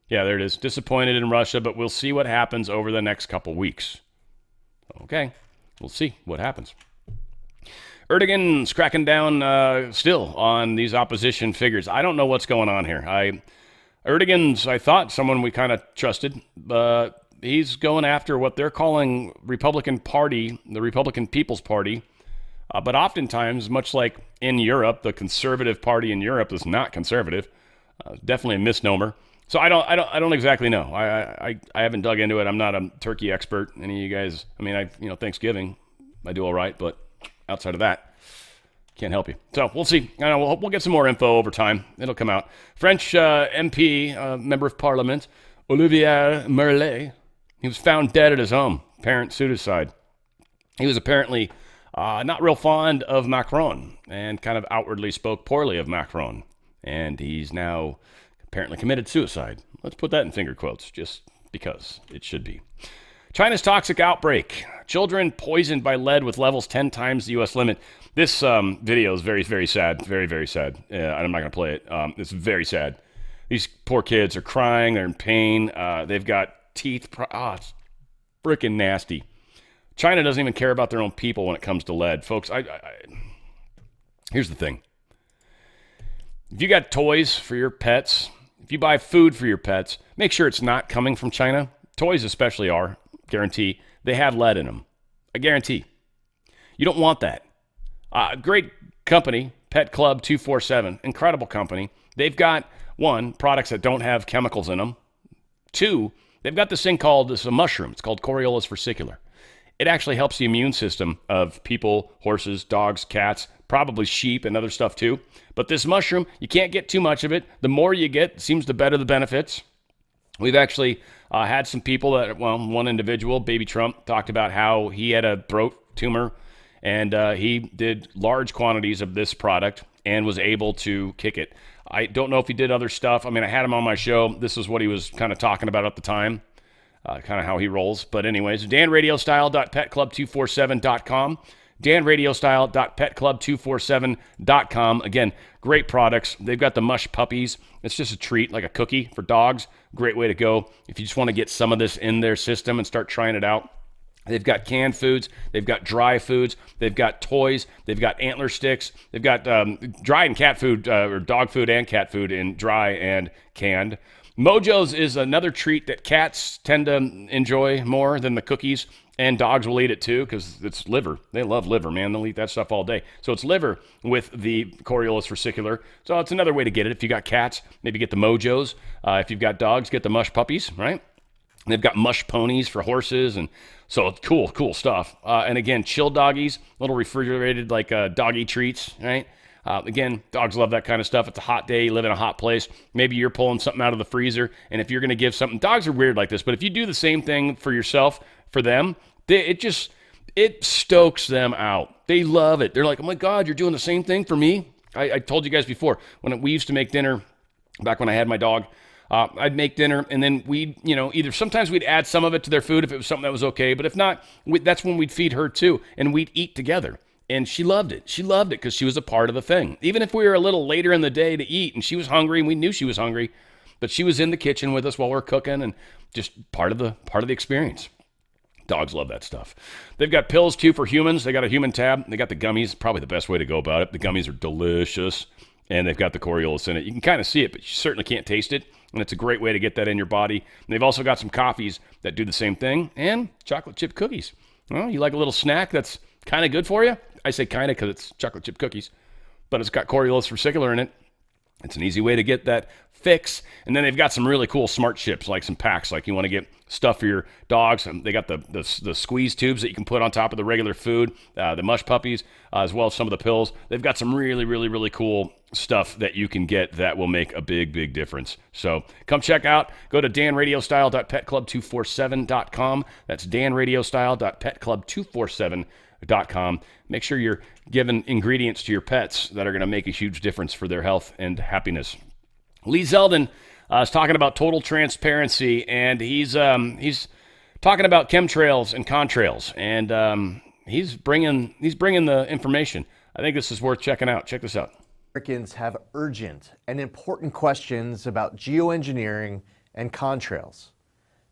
Yeah, there it is. Disappointed in Russia, but we'll see what happens over the next couple weeks. Okay, we'll see what happens. Erdogan's cracking down still on these opposition figures. I don't know what's going on here. Erdogan's, I thought, someone we kind of trusted, but he's going after what they're calling Republican Party, the Republican People's Party. But oftentimes, much like in Europe, the conservative party in Europe is not conservative. Definitely a misnomer. So I don't exactly know. I haven't dug into it. I'm not a turkey expert. Any of you guys? I mean, Thanksgiving, I do all right, but outside of that, can't help you. So we'll see. I know we'll get some more info over time. It'll come out. French MP, member of Parliament, Olivier Merlet, he was found dead at his home. Apparent suicide. He was apparently not real fond of Macron and kind of outwardly spoke poorly of Macron. And he's now apparently committed suicide. Let's put that in finger quotes, just because it should be. China's toxic outbreak. Children poisoned by lead with levels 10 times the U.S. limit. This video is very, very sad. Very, very sad. I'm not going to play it. It's very sad. These poor kids are crying. They're in pain. They've got teeth. It's freaking nasty. China doesn't even care about their own people when it comes to lead. Folks, here's the thing. If you got toys for your pets, if you buy food for your pets, make sure it's not coming from China. Toys especially are, guarantee. They have lead in them. I guarantee. You don't want that. Great company, Pet Club 247. Incredible company. They've got, one, products that don't have chemicals in them. Two, they've got this thing called, a mushroom. It's called Coriolis versicolor. It actually helps the immune system of people, horses, dogs, cats, probably sheep and other stuff too. But this mushroom, you can't get too much of it. The more you get, it seems the better the benefits. We've actually had some people that, one individual, Baby Trump, talked about how he had a throat tumor and he did large quantities of this product and was able to kick it. I don't know if he did other stuff. I mean, I had him on my show. This is what he was kind of talking about at the time. Kind of how he rolls. But anyways, danradiostyle.petclub247.com. danradiostyle.petclub247.com. Again, great products. They've got the mush puppies. It's just a treat, like a cookie for dogs. Great way to go if you just want to get some of this in their system and start trying it out. They've got canned foods. They've got dry foods. They've got toys. They've got antler sticks. They've got dry and cat food, or dog food and cat food in dry and canned. Mojo's is another treat that cats tend to enjoy more than the cookies, and dogs will eat it too because it's liver. They love liver, man. They'll eat that stuff all day. So it's liver with the Coriolis versicolor. So it's another way to get it. If you got cats, maybe get the Mojo's. If you've got dogs, get the mush puppies, right? And they've got mush ponies for horses, and so it's cool stuff. And again, chill doggies, little refrigerated like doggy treats, right? Again, dogs love that kind of stuff. It's a hot day, you live in a hot place. Maybe you're pulling something out of the freezer, and if you're going to give something, dogs are weird like this, but if you do the same thing for yourself, for them, it stokes them out. They love it. They're like, oh my God, you're doing the same thing for me? I told you guys before, when we used to make dinner, back when I had my dog, I'd make dinner, and then we'd, either sometimes we'd add some of it to their food if it was something that was okay, but if not, that's when we'd feed her too, and we'd eat together. And she loved it. She loved it because she was a part of the thing. Even if we were a little later in the day to eat and she was hungry and we knew she was hungry, but she was in the kitchen with us while we're cooking and just part of the experience. Dogs love that stuff. They've got pills too for humans. They got a human tab. They got the gummies, probably the best way to go about it. The gummies are delicious and they've got the Coriolis in it. You can kind of see it, but you certainly can't taste it. And it's a great way to get that in your body. And they've also got some coffees that do the same thing and chocolate chip cookies. Well, you like a little snack that's kind of good for you? I say kind of because it's chocolate chip cookies, but it's got Coriolis versicolor in it. It's an easy way to get that fix. And then they've got some really cool smart chips, like some packs, like you want to get stuff for your dogs. And they got the squeeze tubes that you can put on top of the regular food, the mush puppies, as well as some of the pills. They've got some really, really, really cool stuff that you can get that will make a big, big difference. So come check out. Go to danradiostyle.petclub247.com. That's danradiostyle.petclub247.com. Make sure you're giving ingredients to your pets that are going to make a huge difference for their health and happiness. Lee Zeldin is talking about total transparency, and he's talking about chemtrails and contrails, and he's bringing the information. I think this is worth checking out. Check this out. Americans have urgent and important questions about geoengineering and contrails.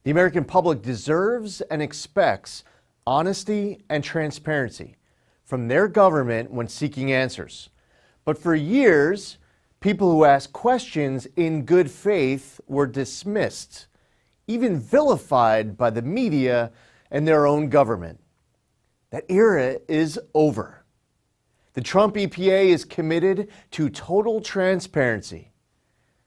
The American public deserves and expects honesty and transparency from their government when seeking answers. But for years, people who asked questions in good faith were dismissed, even vilified by the media and their own government. That era is over. The Trump EPA is committed to total transparency.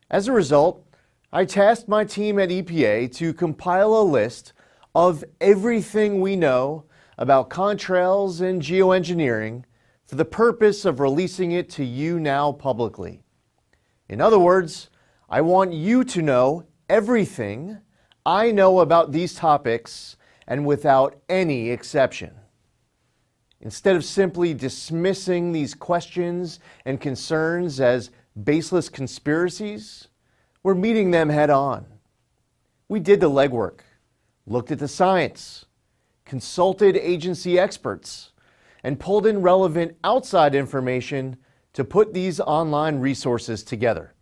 As a result, I tasked my team at EPA to compile a list of everything we know about contrails and geoengineering for the purpose of releasing it to you now publicly. In other words, I want you to know everything I know about these topics and without any exception. Instead of simply dismissing these questions and concerns as baseless conspiracies, we're meeting them head on. We did the legwork. looked at the science, consulted agency experts, and pulled in relevant outside information to put these online resources together.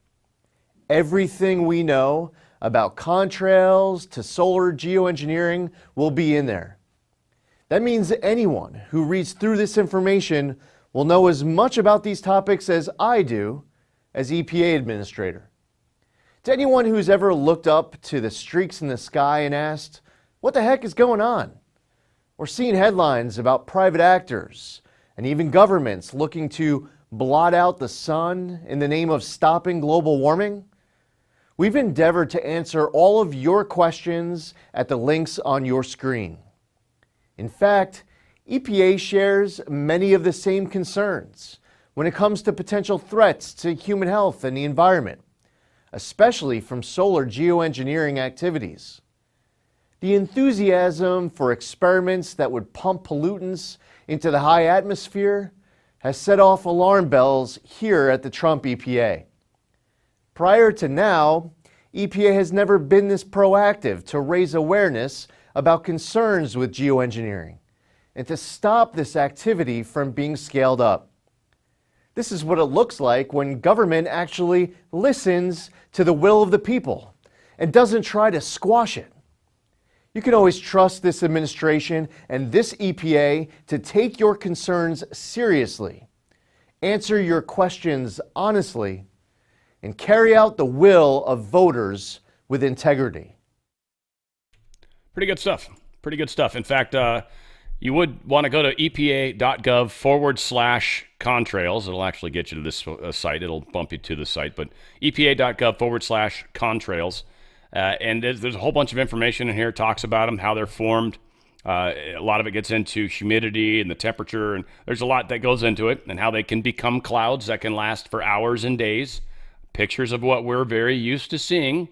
Everything we know about contrails to solar geoengineering will be in there. That means anyone who reads through this information will know as much about these topics as I do as EPA administrator. To anyone who's ever looked up to the streaks in the sky and asked, what the heck is going on? Or seen headlines about private actors and even governments looking to blot out the sun in the name of stopping global warming? We've endeavored to answer all of your questions at the links on your screen. In fact, EPA shares many of the same concerns when it comes to potential threats to human health and the environment, especially from solar geoengineering activities. The enthusiasm for experiments that would pump pollutants into the high atmosphere has set off alarm bells here at the Trump EPA. Prior to now, EPA has never been this proactive to raise awareness about concerns with geoengineering and to stop this activity from being scaled up. This is what it looks like when government actually listens to the will of the people and doesn't try to squash it. You can always trust this administration and this EPA to take your concerns seriously, answer your questions honestly, and carry out the will of voters with integrity. Pretty good stuff. Pretty good stuff. In fact, you would want to go to epa.gov/contrails. It'll actually get you to this site. It'll bump you to the site, but epa.gov/contrails. And there's a whole bunch of information in here. It talks about them, how they're formed. A lot of it gets into humidity and the temperature, and there's a lot that goes into it, and how they can become clouds that can last for hours and days. Pictures of what we're very used to seeing,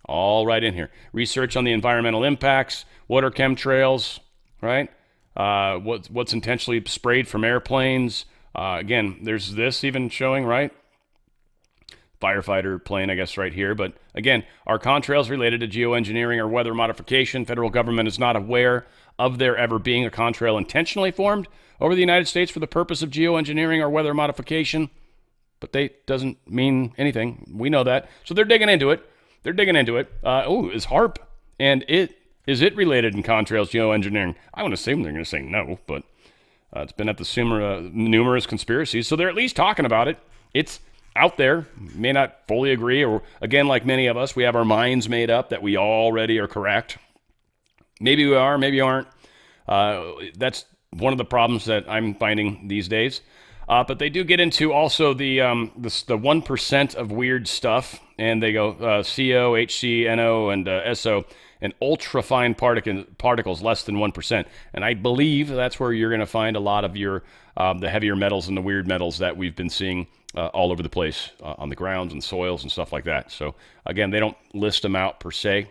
all right in here. Research on the environmental impacts. What are chemtrails, right? What's intentionally sprayed from airplanes. Again, there's this even showing, right? Firefighter plane, I guess, right here. But again, are contrails related to geoengineering or weather modification? Federal government is not aware of there ever being a contrail intentionally formed over the United States for the purpose of geoengineering or weather modification. But they doesn't mean anything. We know that. So they're digging into it. Is HARP and is it related in contrails geoengineering? I want to assume they're going to say no, but it's been at the numerous conspiracies. So they're at least talking about it. It's out there. May not fully agree, or again, like many of us, we have our minds made up that we already are correct. Maybe we are, maybe aren't. That's one of the problems that I'm finding these days. But they do get into also the 1% of weird stuff, and they go CO, HC, NO, and SO, and ultrafine particles less than 1%. And I believe that's where you're going to find a lot of your the heavier metals and the weird metals that we've been seeing all over the place on the grounds and soils and stuff like that. So again, they don't list them out per se.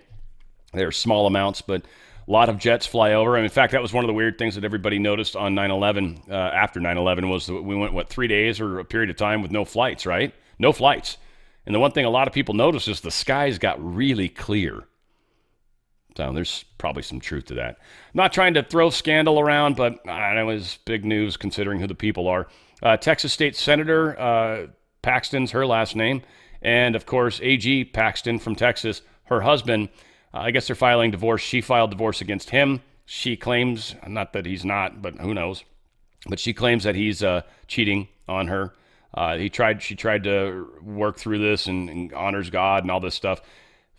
They're small amounts, but a lot of jets fly over. And in fact, that was one of the weird things that everybody noticed on 9/11, after 9/11, was that we went, 3 days or a period of time with no flights, right? No flights. And the one thing a lot of people noticed is the skies got really clear. So there's probably some truth to that. Not trying to throw scandal around, but it was big news considering who the people are. Texas State Senator Paxton's her last name. And, of course, AG Paxton from Texas, her husband, I guess they're filing divorce. She filed divorce against him. She claims, not that he's not, but who knows. But she claims that he's cheating on her. She tried to work through this and honors God and all this stuff.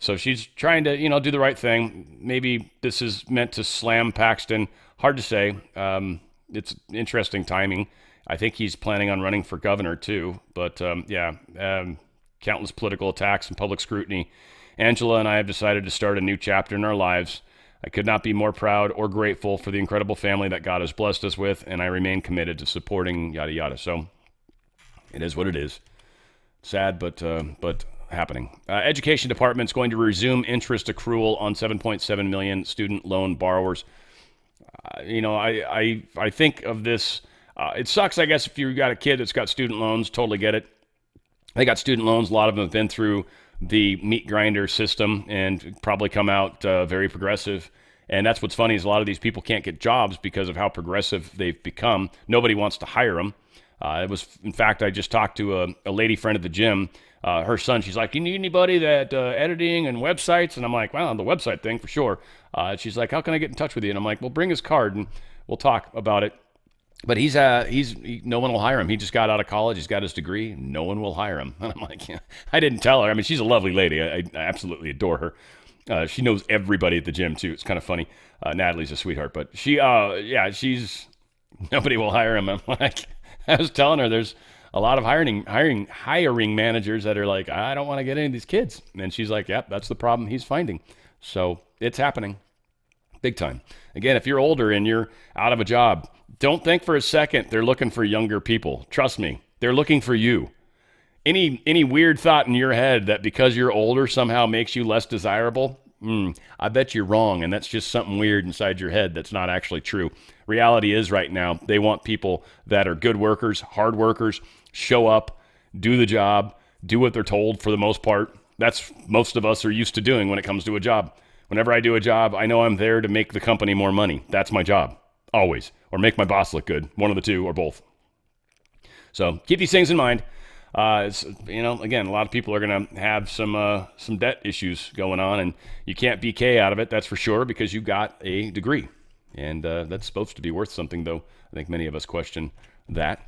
So she's trying to, do the right thing. Maybe this is meant to slam Paxton. Hard to say. It's interesting timing. I think he's planning on running for governor too. But countless political attacks and public scrutiny. Angela and I have decided to start a new chapter in our lives. I could not be more proud or grateful for the incredible family that God has blessed us with, and I remain committed to supporting yada yada. So it is what it is. Sad, but happening. Education Department's going to resume interest accrual on 7.7 million student loan borrowers. I think of this. It sucks, I guess, if you got a kid that's got student loans. Totally get it. They got student loans. A lot of them have been through the meat grinder system and probably come out very progressive. And that's what's funny is a lot of these people can't get jobs because of how progressive they've become. Nobody wants to hire them. In fact, I just talked to a lady friend at the gym. Her son, she's like, you need anybody that editing and websites? And I'm like, well, the website thing for sure. She's like, how can I get in touch with you? And I'm like, well, bring his card and we'll talk about it. But no one will hire him. He just got out of college. He's got his degree. No one will hire him. And I'm like, yeah. I didn't tell her. I mean, she's a lovely lady. I absolutely adore her. She knows everybody at the gym too. It's kind of funny. Natalie's a sweetheart, but nobody will hire him. I'm like, I was telling her there's a lot of hiring managers that are like, I don't want to get any of these kids. And she's like, yep, that's the problem he's finding. So it's happening big time. Again, if you're older and you're out of a job, don't think for a second they're looking for younger people. Trust me, they're looking for you. Any weird thought in your head that because you're older somehow makes you less desirable, I bet you're wrong, and that's just something weird inside your head that's not actually true. Reality is right now, they want people that are good workers, hard workers, show up, do the job, do what they're told for the most part. That's most of us are used to doing when it comes to a job. Whenever I do a job, I know I'm there to make the company more money. That's my job, always. Or make my boss look good, one of the two or both. So keep these things in mind. Again, a lot of people are going to have some debt issues going on, and you can't BK out of it, that's for sure, because you got a degree. And that's supposed to be worth something, though. I think many of us question that.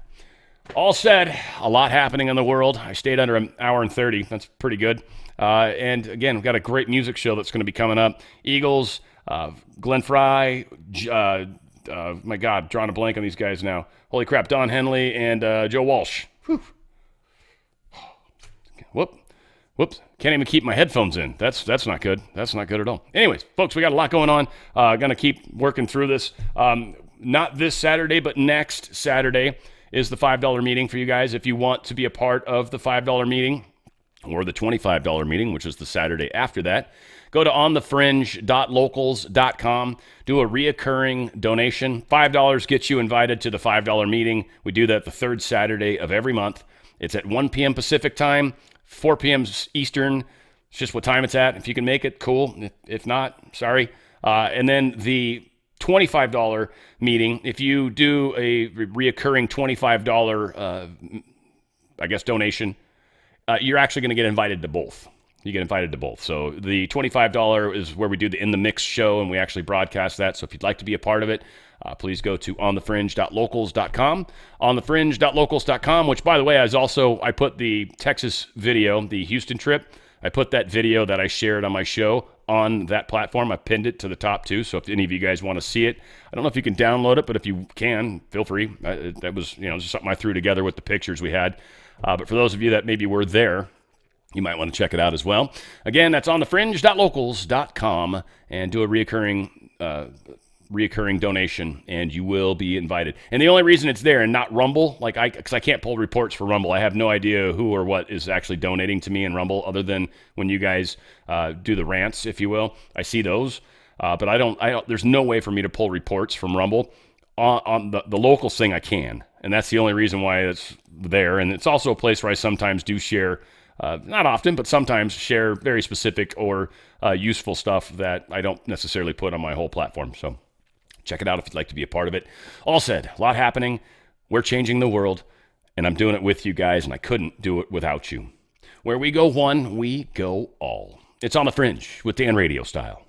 All said, a lot happening in the world. I stayed under an hour and 30. That's pretty good. And again, we've got a great music show that's going to be coming up. Eagles, Glenn Fry, my God, drawing a blank on these guys now. Holy crap, Don Henley and Joe Walsh. Whew. Whoops. Can't even keep my headphones in. That's not good. That's not good at all. Anyways, folks, we got a lot going on. Going to keep working through this. Not this Saturday, but next Saturday is the $5 meeting for you guys. If you want to be a part of the $5 meeting or the $25 meeting, which is the Saturday after that, go to onthefringe.locals.com. Do a reoccurring donation. $5 gets you invited to the $5 meeting. We do that the third Saturday of every month. It's at 1 p.m. Pacific time, 4 p.m. Eastern. It's just what time it's at. If you can make it, cool. If not, sorry. And then the $25 meeting, if you do a reoccurring $25, donation, you're actually going to get invited to both. You get invited to both. So the $25 is where we do the In the Mix show, and we actually broadcast that. So if you'd like to be a part of it, please go to onthefringe.locals.com. Onthefringe.locals.com, which, by the way, I put the Texas video, the Houston trip. I put that video that I shared on my show on that platform. I pinned it to the top, too. So if any of you guys want to see it, I don't know if you can download it, but if you can, feel free. That was, just something I threw together with the pictures we had. But for those of you that maybe were there, you might want to check it out as well. Again, that's on thefringe.locals.com, and do a reoccurring donation, and you will be invited. And the only reason it's there and not Rumble, because I can't pull reports for Rumble. I have no idea who or what is actually donating to me in Rumble, other than when you guys do the rants, if you will. I see those, but I don't. There's no way for me to pull reports from Rumble. On the locals thing, I can, and that's the only reason why it's there. And it's also a place where I sometimes do share. Not often, but sometimes share very specific or useful stuff that I don't necessarily put on my whole platform. So check it out if you'd like to be a part of it. All said, a lot happening. We're changing the world, and I'm doing it with you guys, and I couldn't do it without you. Where we go one, we go all. It's On the Fringe with Dan Radio Style.